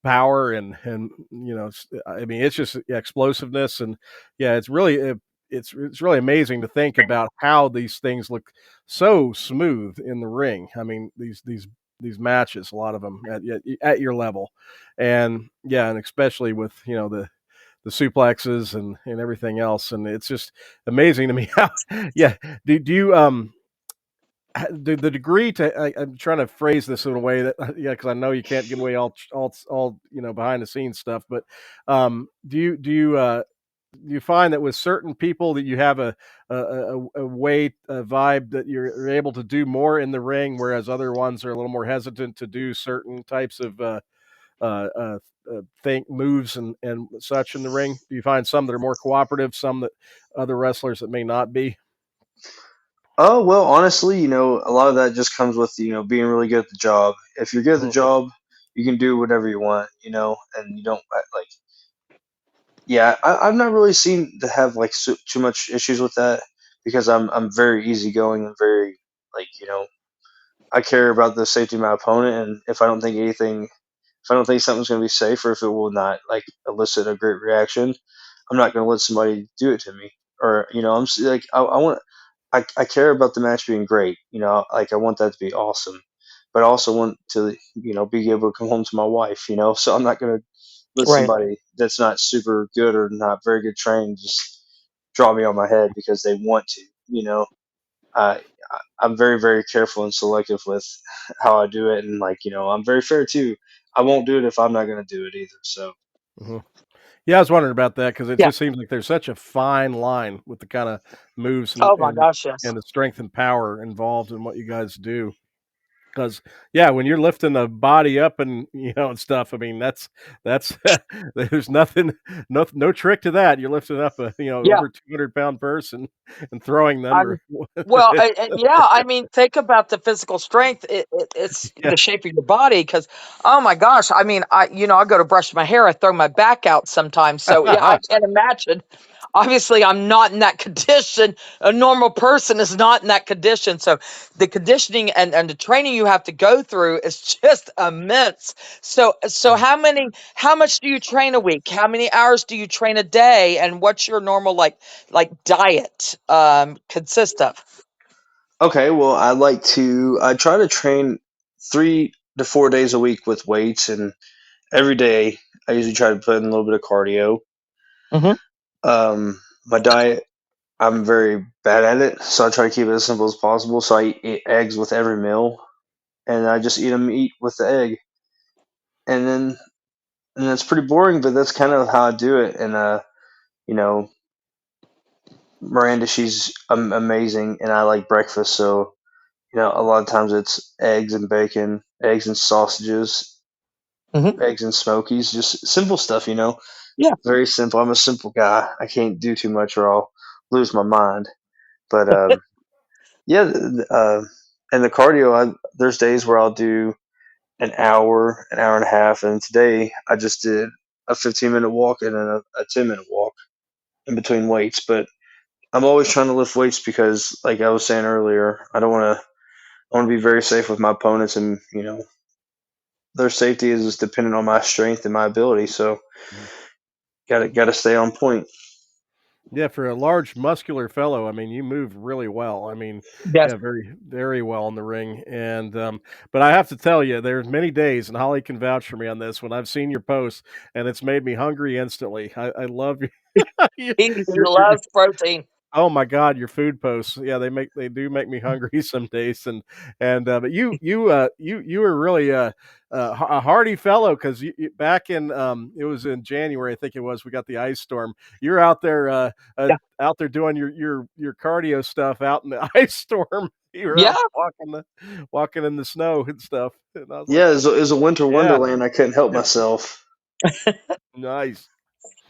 power, and I mean, it's just explosiveness, and yeah, it's really amazing to think about how these things look so smooth in the ring. I mean, these matches, a lot of them at your level, and yeah, and especially with the suplexes and everything else, and it's just amazing to me how yeah do you the degree to I'm trying to phrase this in a way that yeah, because I know you can't give away all behind the scenes stuff, but do you find that with certain people that you have a way, a vibe that you're able to do more in the ring, whereas other ones are a little more hesitant to do certain types of uh, uh, think moves and such in the ring? Do you find some that are more cooperative, some that other wrestlers that may not be? Oh well, honestly, a lot of that just comes with being really good at the job. If you're good at the Mhm, job, you can do whatever you want, and you don't like. Yeah, I've not really seen to have like too much issues with that because I'm very easygoing and very like I care about the safety of my opponent, and if I don't think something's going to be safe, or if it will not like elicit a great reaction, I'm not going to let somebody do it to me. Or like I want I care about the match being great. Like I want that to be awesome, but I also want to be able to come home to my wife. So I'm not going to let Right. somebody that's not super good or not very good trained just draw me on my head because they want to. I I'm very very careful and selective with how I do it, and like I'm very fair too. I won't do it if I'm not going to do it either. So mhm. Yeah, I was wondering about that because it Yeah. just seems like there's such a fine line with the kind of moves and Oh my and gosh, yes. and the strength and power involved in what you guys do. Because yeah, when you're lifting the body up and and stuff, I mean that's there's no trick to that. You're lifting up a Yeah. over 200 pound person and throwing them I'm or well, yeah. I mean, think about the physical strength. It's yeah. the shape of your body. Because, oh my gosh, I mean, I go to brush my hair, I throw my back out sometimes. So yeah, I can't imagine. Obviously, I'm not in that condition. A normal person is not in that condition. So the conditioning and the training you have to go through is just immense. So how much do you train a week? How many hours do you train a day? And what's your normal like diet consist of? okay, well I try to train 3 to 4 days a week with weights, and every day I usually try to put in a little bit of cardio. Hmm. My diet, I'm very bad at it, so I try to keep it as simple as possible. So I eat eggs with every meal, and I just eat with the egg, and then and that's pretty boring, but that's kind of how I do it. And you know, Miranda, she's amazing, and I like breakfast, so a lot of times it's eggs and bacon, eggs and sausages, Hmm. eggs and smokies, just simple stuff. Yeah. Very simple. I'm a simple guy. I can't do too much, or I'll lose my mind. But yeah, and the cardio, there's days where I'll do an hour and a half, and today I just did a 15-minute walk and then a 10-minute walk in between weights. But I'm always trying to lift weights because, like I was saying earlier, I want to be very safe with my opponents, and their safety is dependent on my strength and my ability. So gotta stay on point. Yeah, for a large muscular fellow, I mean, you move really well. I mean, Yes. yeah, very, very well in the ring. And but I have to tell you, there's many days, and Holly can vouch for me on this, when I've seen your posts, and it's made me hungry instantly. I love you. He You're loves protein. Oh my God, your food posts. Yeah, they do make me hungry some days, but you were really a hardy fellow because back in it was in January, I think it was. We got the ice storm. You're Yeah. out there doing your cardio stuff out in the ice storm. You were Yeah. out walking in the snow and stuff. And I was like, Yeah, it's a winter yeah, wonderland. I couldn't help yeah, myself. nice.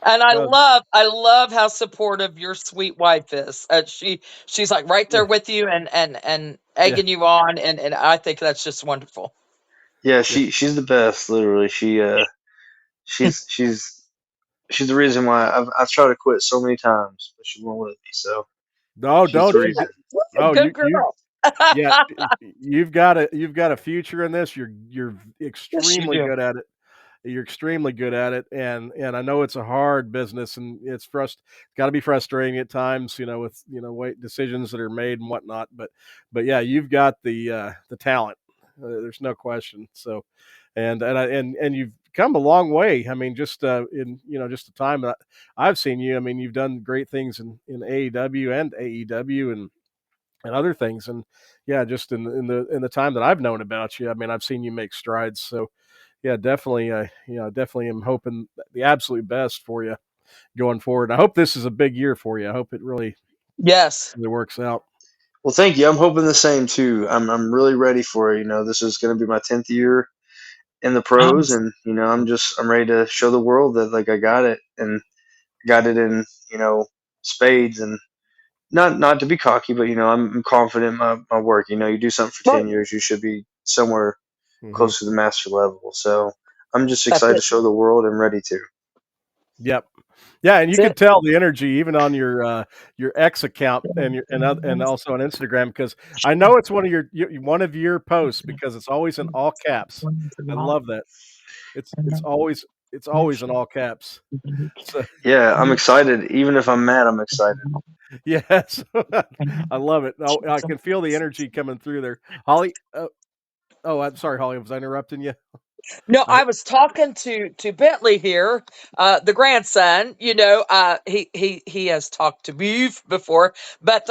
And Uh, I love how supportive your sweet wife is. She's like right yeah, there with you and yeah, egging you on, and I think that's just wonderful. Yeah, yeah. she's the best. Literally, she's she's the reason why I've tried to quit so many times, but she won't let me. So No, she's the don't you? reason. Oh, Good you girl. yeah, you've got a future in this. You're Yes, you extremely do. good at it. You're extremely good at it, and I know it's a hard business, and it's got to be frustrating at times, with weight decisions that are made and whatnot. But yeah, you've got the talent. There's no question. So, and you've come a long way. I mean, just in just the time that I've seen you. I mean, you've done great things in AEW and AEW and other things. And yeah, just in the time that I've known about you, I mean, I've seen you make strides. So yeah, definitely, definitely am hoping the absolute best for you going forward. I hope this is a big year for you. I hope it Yes. really works out. Well, thank you. I'm hoping the same too. I'm really ready for it. This is going to be my 10th year in the pros, Nice. and I'm ready to show the world that like I got it and got it in spades. And not to be cocky, but I'm confident in my work. You do something for Right. 10 years, you should be somewhere Hmm. close to the master level. So I'm just That's excited to it. show the world and ready to. Yep. Yeah, and you That's could it. tell the energy even on your X account and also on Instagram because I know it's one of your posts because it's always in all caps. I love that. It's always in all caps. So Yeah, I'm excited. Even if I'm mad, I'm excited. yes, I love it. Oh, I can feel the energy coming through there, Holly. Oh, I'm sorry, Holly. Was I interrupting you? No, I, I was talking to Bentley here, the grandson. He has talked to me before, but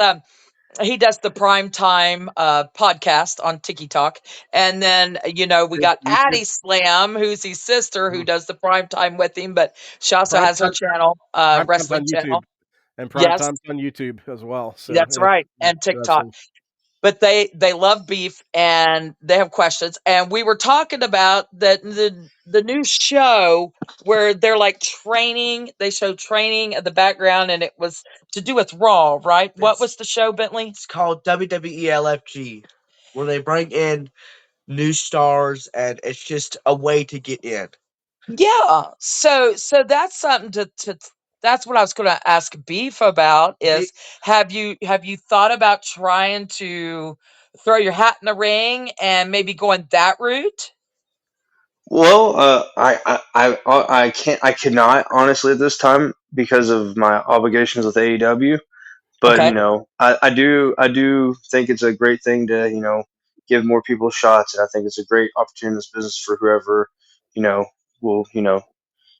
he does the prime time podcast on TikTok, and then we got YouTube. Addie Slam, who's his sister, who Mhm. does the prime time with him, but she also Prime has her time. channel, Prime time's wrestling on YouTube, channel. and prime Yes, time's on YouTube as well. So that's right, and that's TikTok. But they love beef and they have questions. And we were talking about the new show where they're like training. They show training at the background, and it was to do with Raw, right? What was the show, Bentley? It's called WWE LFG, where they bring in new stars, and it's just a way to get in. Yeah. So that's something to that's what I was going to ask Beef about Be- is have you thought about trying to throw your hat in the ring and maybe going that route? Well, I can't, I cannot honestly at this time because of my obligations with AEW. But Okay. I do think it's a great thing to give more people shots, and I think it's a great opportunity in this business for whoever you know will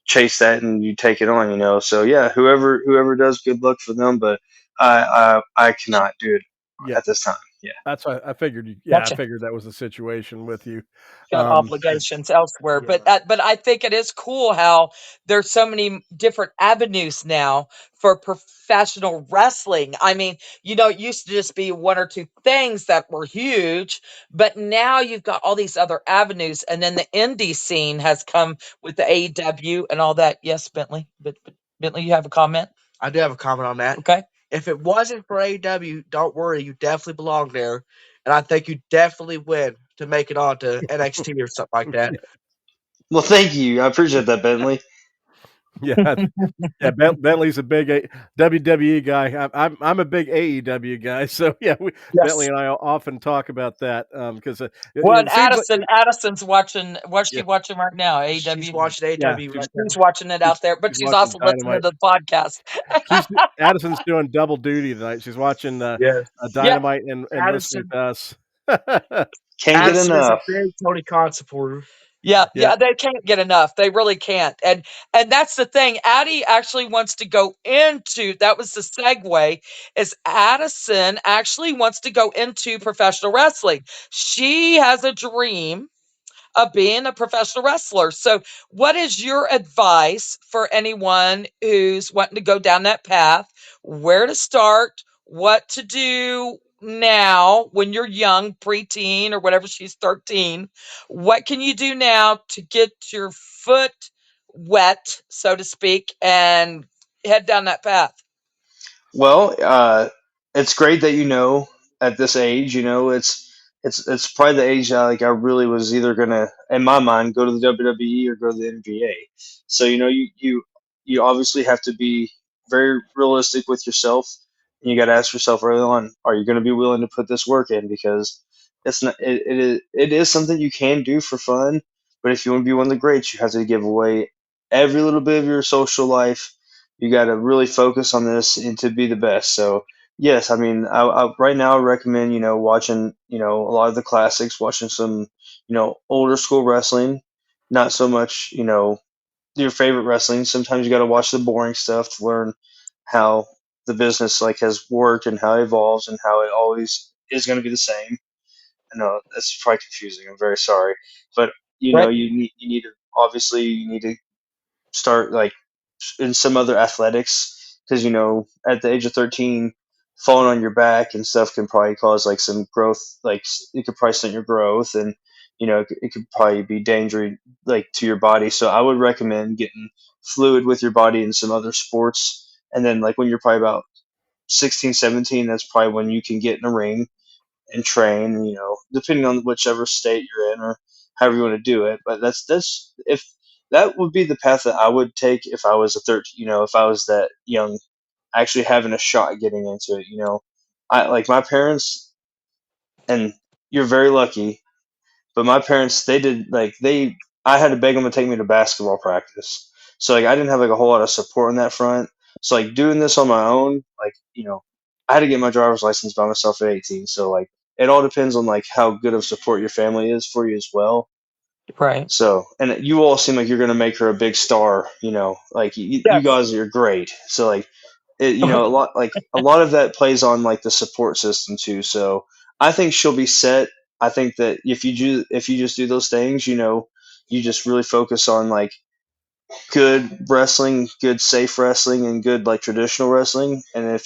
chase that and you take it on. So yeah, whoever does, good luck for them. But I cannot do it yeah. at this time. Yeah. That's why I figured. Yeah, I Gotcha. figured that was the situation with you. Got And obligations elsewhere. Yeah. But I think it is cool how there's so many different avenues now for professional wrestling. I mean, it used to just be one or two things that were huge, but now you've got all these other avenues, and then the indie scene has come with the AEW and all that. Yes, Bentley. But Bentley, you have a comment? I do have a comment on that. Okay. If it wasn't for AEW, don't worry, you definitely belong there, and I think you definitely win to make it on to NXT or something like that. Well, thank you. I appreciate that, Bentley. yeah, yeah. Bentley's a big WWE guy. I'm a big AEW guy. So yeah, Bentley Yes. and I often talk about that because Well, and it seems like Addison's watching. What's she yeah, watching right now? She's AEW. watching yeah. AEW She's right She's now. watching it she's, out there, but she's she's watching also listening Dynamite. to the podcast. Addison's doing double duty tonight. She's watching Yes. Yeah, Dynamite and listening Addison to us. Can't get Addison is a enough. big Tony Khan supporter. Yeah, Yeah. yeah, they can't get enough. They really can't. And that's the thing. Addie actually wants to go into, that was the segue, is Addison actually wants to go into professional wrestling. She has a dream of being a professional wrestler. So, what is your advice for anyone who's wanting to go down that path? Where to start? What to do now when you're young, preteen, or whatever, she's 13? What can you do now to get your foot wet, so to speak, and head down that path? Well, it's great that at this age, it's probably the age that like I really was either gonna, in my mind, go to the WWE or go to the NBA. So you obviously have to be very realistic with yourself, and you got to ask yourself early on, are you going to be willing to put this work in? Because it is something you can do for fun, but if you want to be one of the greats, you have to give away every little bit of your social life. You got to really focus on this and to be the best. So yes, I mean, right now I recommend watching a lot of the classics, watching some older school wrestling, not so much your favorite wrestling. Sometimes you got to watch the boring stuff to learn how the business like has worked and how it evolves and how it always is going to be the same. I know that's probably confusing. I'm very sorry, but Right. you need to start like in some other athletics because at the age of 13 falling on your back and stuff can probably cause like some growth, like it could probably stunt your growth, and it could probably be dangerous like to your body. So I would recommend getting fluid with your body in some other sports, and then like when you're probably about 16, 17, that's probably when you can get in a ring and train, depending on whichever state you're in or however you want to do it. But that's if that would be the path that I would take if I was a 13, if I was that young, actually having a shot at getting into it. I like my parents, and you're very lucky, but my parents, they did like I had to beg them to take me to basketball practice. So like I didn't have like a whole lot of support on that front. So like doing this on my own, like I had to get my driver's license by myself at 18. So like it all depends on like how good of support your family is for you as well. Right. So, and you all seem like you're going to make her a big star, like you Yes. guys are great. So like a lot of that plays on like the support system too. So I think she'll be set. I think that if you just do those things, you just really focus on like good wrestling, good safe wrestling, and good like traditional wrestling. And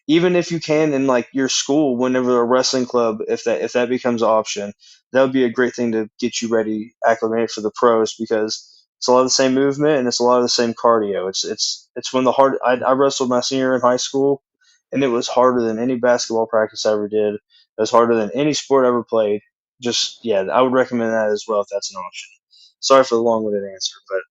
even if you can in like your school, whenever a wrestling club, if that becomes an option, that would be a great thing to get you ready, acclimated for the pros because it's a lot of the same movement and it's a lot of the same cardio. It's one of the hard. I wrestled my senior year in high school, and it was harder than any basketball practice I ever did. It was harder than any sport I ever played. Just yeah, I would recommend that as well if that's an option. Sorry for the long-winded answer, but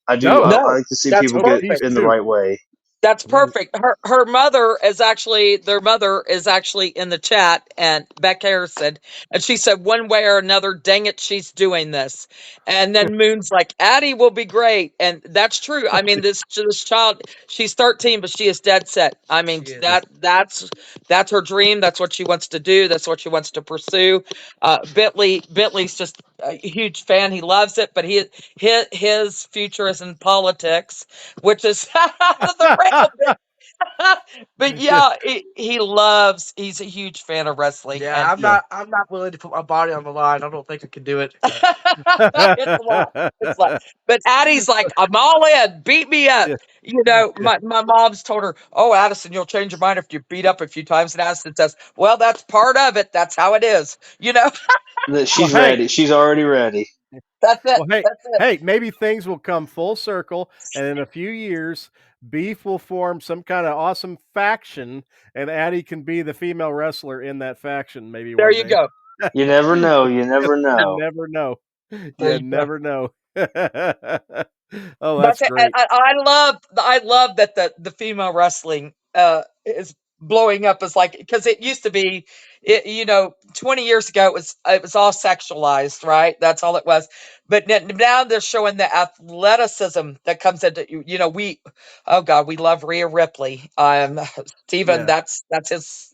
I do. No, I No, like to see that's people no, get please perfect. in the do. right way. That's Mm. perfect. Her mother is actually, their mother is actually in the chat, and Beck Harrison, and she said one way or another, dang it, she's doing this. And then Moon's like, Addie will be great, and that's true. I mean, this child, she's 13, but she is dead set. I mean, She is. that's her dream. That's what she wants to do. That's what she wants to pursue. Bentley's just a huge fan. He loves it, but his future is in politics, which is the realm. But Yeah. yeah, he's a huge fan of wrestling, Yeah, and I'm Yeah. not. I'm not willing to put my body on the line. I don't think I can do it. it's a lot. It's a lot. But Addie's like, I'm all in. Beat me up. Yeah. You know, Yeah. my mom's told her, "Oh, Addison, you'll change your mind if you beat up a few times." And Addison says, "Well, that's part of it. That's how it is." You know, That Well, she's hey, ready. She's already ready. that's it. well, hey, That's it. hey, maybe things will come full circle, and in a few years, Beef will form some kind of awesome faction, and Addie can be the female wrestler in that faction. Maybe There one you day. go. You never know. You you never know. never know. There You you go. never know. Oh, that's That's it. And great. I love that the female wrestling is blowing up as like, because it used to be, 20 years ago it was all sexualized, right? That's all it was. But now they're showing the athleticism that comes into, we, oh God, we love Rhea Ripley. Steven, Yeah, that's his,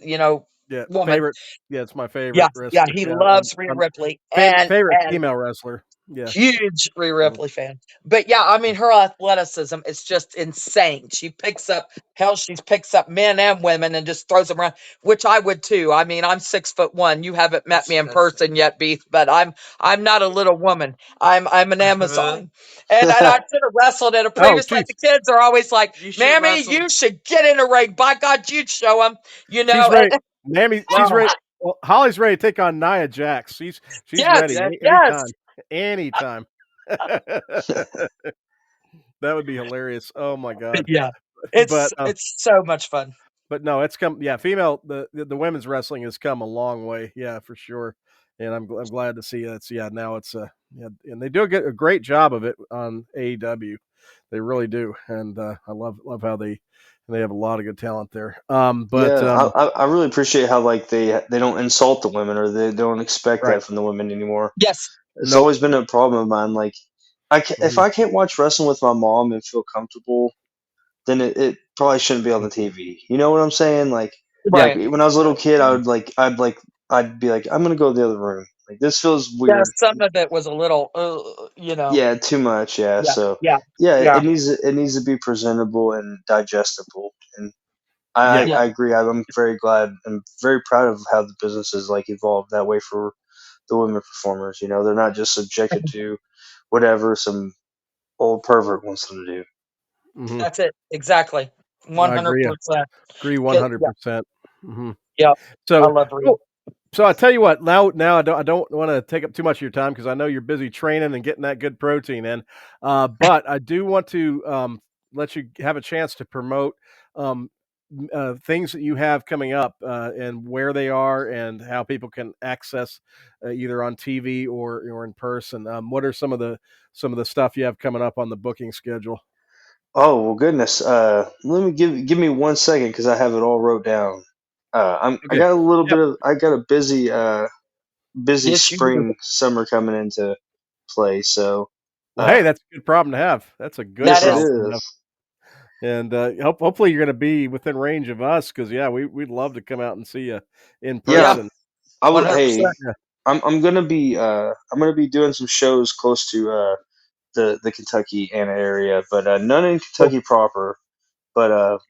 yeah. woman. Favorite. Yeah, it's my Yeah, favorite yeah, wrestler. he Yeah, loves Rhea I'm Ripley, favorite and female wrestler. Yeah. Huge Rhea Ripley fan. But yeah, I mean, her athleticism is just insane. She picks up, hell, she picks up men and women and just throws them around, which I would too. I mean, I'm 6'1". You haven't met me in person yet, Beef, but I'm not a little woman. I'm an Amazon. And I should have wrestled in a Oh, previous, like geez. the kids are always like, You should Mammy, wrestle. you should get in the ring. By God, you'd show them, you She's know. ready. Mammy, she's Oh, ready. Well, Holly's ready to take on Nia Jax. She's ready yes, yes. anytime. Anytime. That would be hilarious. Oh my god. Yeah. But It's so much fun. but no, it's come. Yeah, female. The women's wrestling has come a long way. Yeah, for sure. And I'm glad to see that. So yeah, now it's yeah, and they do get a great job of it on AEW. They really do, and I love how they have a lot of good talent there. Yeah, I really appreciate how like they don't insult the women or they don't expect right. that from the women anymore. Yes. It's Nope. always been a problem of mine. Like, if Mhm. I can't watch wrestling with my mom and feel comfortable, then it probably shouldn't be on the TV. You know what I'm saying? Yeah. Like Right. when I was a little kid, I'd be like, I'm gonna go to the other room. Like this feels Yeah, weird. some of it was a little, Yeah, too much. Yeah, yeah, so yeah, yeah, yeah, it needs to be presentable and digestible. And Yeah. yeah, I agree. I'm very glad and very proud of how the business has like evolved that way for the women performers. You know, they're not just subjected to whatever some old pervert wants them to do. Hmm. that's it. Exactly. I agree. 100%. Agree Yeah, 100%. Hmm. yeah. I So, love Rhea. oh, so I tell you what. Now I don't want to take up too much of your time because I know you're busy training and getting that good protein in. But I do want to let you have a chance to promote um, things that you have coming up and where they are and how people can access either on TV or in person. What are some of the stuff you have coming up on the booking schedule? Oh well, goodness. Let me give me 1 second because I have it all wrote down. I Okay. got a little Yep. bit of I got a busy Yes, you do. spring summer coming into play. So, Well, hey, uh, that's a good problem to have. That's a good That yes, it problem is. to have. is. And hopefully you're going to be within range of us because yeah, we'd love to come out and see you in Yeah, Yeah, person. I would. Hey, 100%. Yeah. I'm gonna be doing some shows close to the Kentucky Anna area, but none in Cool. Kentucky proper. But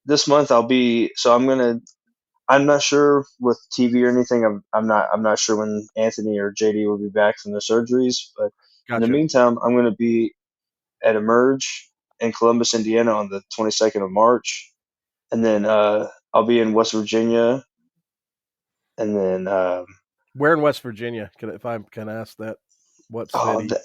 this month I'll be. So I'm gonna. I'm not sure with TV or anything. I'm not sure when Anthony or JD will be back from their surgeries. But in the Gotcha. meantime, I'm gonna be at Emerge in Columbus, Indiana, on the 22nd of March, and then I'll be in West Virginia, and then Where in West Virginia? If I can ask that, what oh, city?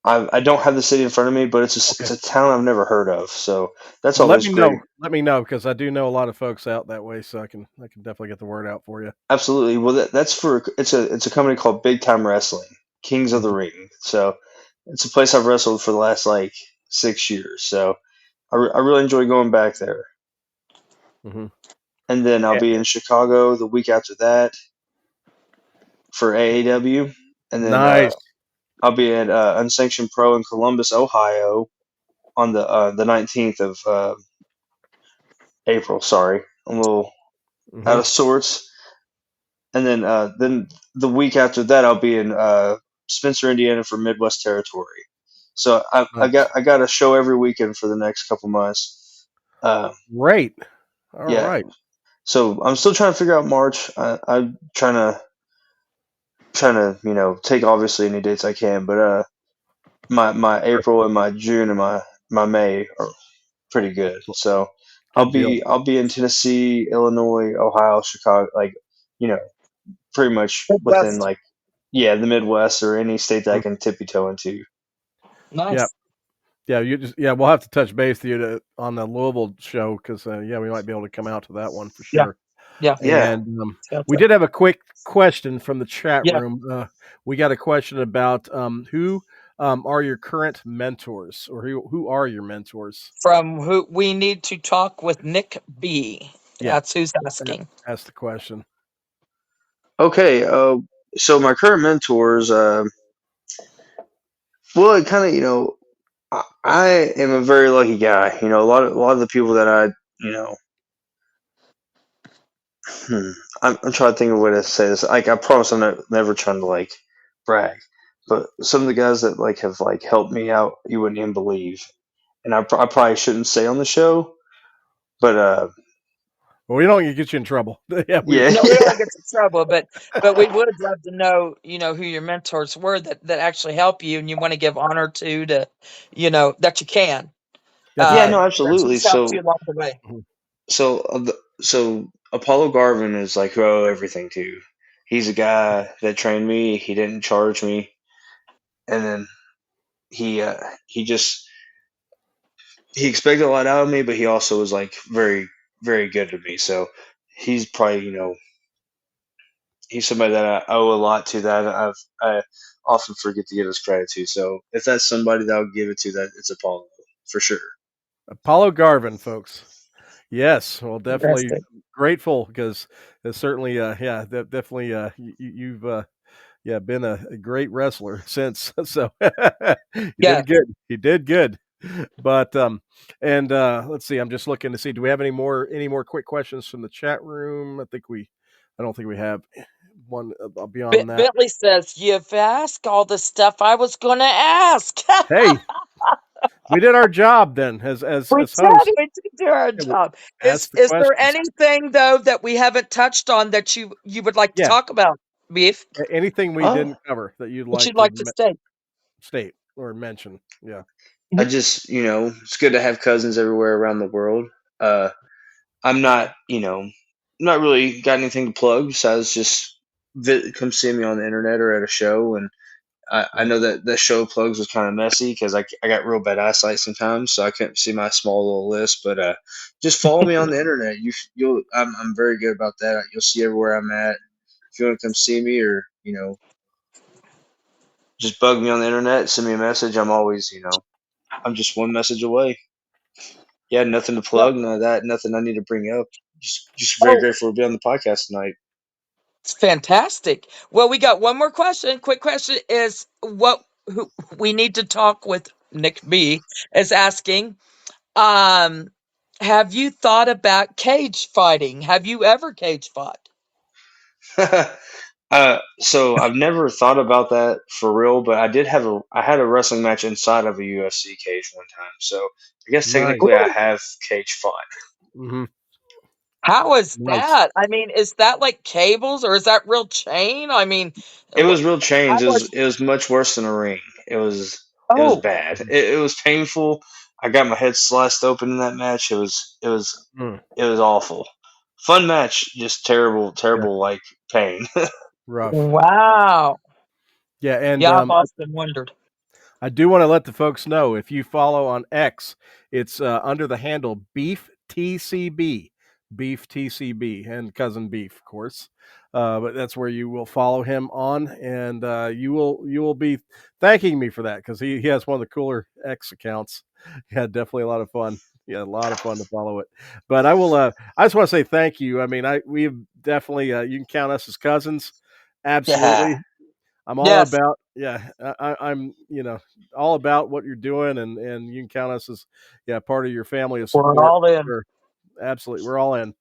I don't have the city in front of me, but Okay. it's a town I've never heard of, so that's Well, let always me great. know. Let me know because I do know a lot of folks out that way, so I can definitely get the word out for you. Absolutely. Well, that's for it's a company called Big Time Wrestling, Kings of the Hmm. Ring. So it's a place I've wrestled for the last like 6 years. So I really enjoy going back there. Hmm. And then I'll Yeah. be in Chicago the week after that for AAW, and then Nice. I'll be at Unsanctioned Pro in Columbus, Ohio, on the 19th of April. Sorry, I'm a little out Hmm. of sorts. And then the week after that, I'll be in Spencer, Indiana, for Midwest Territory. So Nice. I got a show every weekend for the next couple months. Uh, Great. All yeah, right. so I'm still trying to figure out March. I'm trying to take obviously any dates I can, but my Sure. April and my June and my May are pretty good. So Good deal. I'll be in Tennessee, Illinois, Ohio, Chicago, like you know, pretty much within Midwest. like the Midwest or any state that I Mhm. can tippy toe into. Yeah. Nice. Yeah. We'll have to touch base with you on the Louisville show because yeah, we might be able to come out to that one for Yeah, sure. yeah. Yeah. And Sounds we good. did have a quick question from the chat Yeah. room. We got a question about who are your current mentors, or who are your mentors? From who we need to talk with Nick B. Yeah, That's who's yeah. asking. That's the question. Okay. So my current mentors, well, it kind of I am a very lucky guy. You know, a lot of the people that I you know. Hmm, I'm trying to think of a way to say this. Like, I promise I'm never trying to like brag, but some of the guys that have helped me out, you wouldn't even believe. And I probably shouldn't say on the show, but Well, we don't get you in trouble. Yeah, yeah, No, we don't yeah. want to get in trouble, but we would love to know, who your mentors were that actually help you, and you want to give honor to, that you can. that's Yeah, right. no, That's absolutely. who's helped you along the way. Mhm. So Apollo Garvin is like who I owe everything to. He's a guy that trained me. He didn't charge me, and then he just he expected a lot out of me, but he also was like very very good to me. So he's probably he's somebody that I owe a lot to that I often forget to give his credit to. So if that's somebody that I'll give it to, that it's Apollo for sure. Apollo Garvin, folks. Yes, well, definitely Fantastic. grateful because it's certainly, yeah, definitely, you've, yeah, been a great wrestler since. So you Yeah. did good. You did good. But and let's see. I'm just looking to see. Do we have any more quick questions from the chat room? I don't think we have one beyond that. Bentley says, "You've asked all the stuff I was going to ask." Hey, we did our job then We as said hosts. we did do our Yeah, we job. Is asked the is there questions. anything though that we haven't touched on that you would like to Yeah, talk about, Beef? anything we Oh, didn't cover that you'd That like you'd to like to state? state or mention. Yeah. I Mhm. just it's good to have cousins everywhere around the world. Uh, I'm not not really got anything to plug besides just come see me on the internet or at a show. And I Right. know that the show plugs was kind of messy because I got real bad eyesight sometimes, so I couldn't see my small little list. But just follow me on the internet. I'm very good about that. You'll see everywhere I'm at. If you want to come see me, or just bug me on the internet, send me a message. I'm always I'm just one message away. Yeah, nothing to Well, plug, none of that, nothing I need to bring up. Just very oh, grateful to be on the podcast tonight. it's fantastic. Well, we got one more question. Quick question is what who we need to talk with Nick B is asking. Um, have you thought about cage fighting? Have you ever cage fought? So I've never thought about that for real, but I had a wrestling match inside of a UFC cage one time. So I guess Nice. technically I have cage fought. Hmm. How is Nice. that? I mean, is that like cables or is that real chain? I mean, It wh- was real how chains. much? It was much worse than a ring. It was Oh, bad. It was painful. I got my head sliced open in that match. Mm, It was awful. Fun match, just terrible, yeah. terrible like pain. Rough. wow. Yeah, and Yeah, I've often wondered. I do want to let the folks know if you follow on X, it's under the handle Beef TCB, Beef TCB, and Cousin Beef, of course. But that's where you will follow him on, and you will be thanking me for that because he has one of the cooler X accounts. Yeah, definitely a lot of fun. Yeah, a lot of fun to follow it. But I will. I just want to say thank you. I mean, we've definitely you can count us as cousins. Yeah. Absolutely. I'm all Yes, about yeah. I'm all about what you're doing, and you can count us as yeah part of your family of we're support. all in. Sure, absolutely, we're all in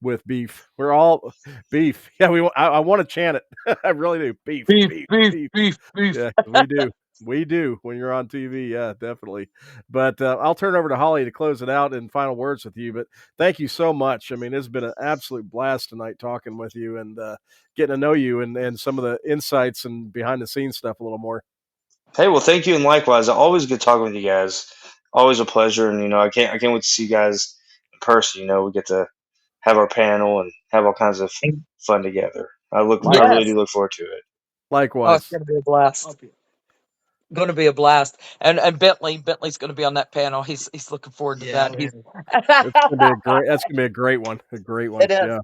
with beef. We're all beef. Yeah, I want to chant it. I really do. Beef, Beef, beef, beef, beef. beef, beef. Yeah, we do. We do when you're on TV. Yeah, definitely. But I'll turn over to Holly to close it out and final words with you. But thank you so much. I mean, it's been an absolute blast tonight talking with you and getting to know you and some of the insights and behind the scenes stuff a little more. Hey, well, thank you, and likewise. Always good talking with you guys. Always a pleasure, and I can't wait to see you guys in person. We get to have our panel and have all kinds of fun together. I really Yes. do look forward to it. Oh, it's Likewise. going to be a blast. Going to be a blast. And Bentley's going to be on that panel. He's looking forward to that. He's That's gonna be a great one. A great one. It is. Yeah.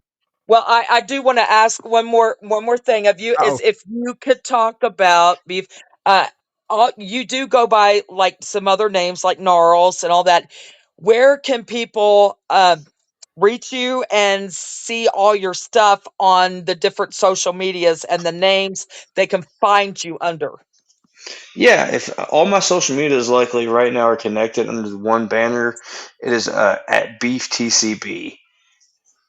Well, I do want to ask one more thing of you Oh, is if you could talk about beef. Uh, you do go by like some other names like Gnarls and all that. Where can people reach you and see all your stuff on the different social medias and the names they can find you under? Yeah, if all my social medias likely right now are connected under the one banner, it is at Beef TCB.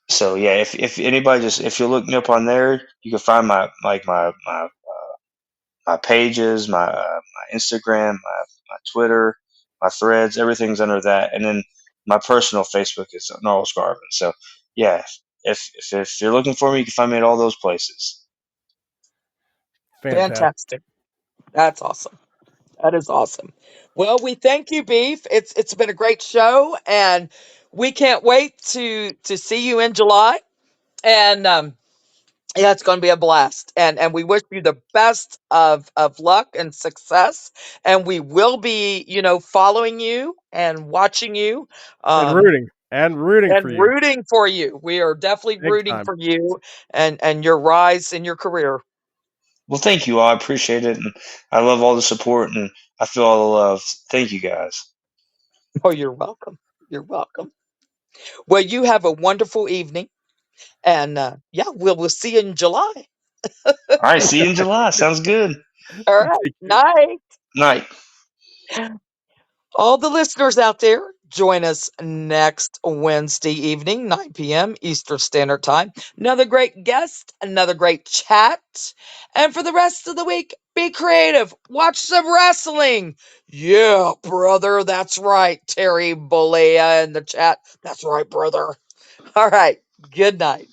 So yeah, if anybody if you look me up on there, you can find my my pages, my Instagram, my Twitter, my threads, everything's under that. And then my personal Facebook is Gnarls Garvin. So yeah, if you're looking for me, you can find me at all those places. Fantastic. Fantastic. That's awesome. That is awesome. Well, we thank you, Beef. It's been a great show, and we can't wait to see you in July. And yeah, it's going to be a blast. And we wish you the best of luck and success. And we will be, following you and watching you, And um, rooting. And rooting and for you. rooting for you. We are definitely Big rooting time. for you and your rise in your career. Well, thank you all. I appreciate it, and I love all the support, and I feel all the love. Thank you guys. Oh, you're welcome. You're welcome. Well, you have a wonderful evening. And yeah, we'll see you in July. All right, see you in July. Sounds good. All right. Night. Night. All the listeners out there, join us next Wednesday evening, 9 p.m. Eastern Standard Time. Another great guest, another great chat. And for the rest of the week, be creative. Watch some wrestling. Yeah, brother. That's right. Terry Bollea in the chat. That's right, brother. All right. Good night.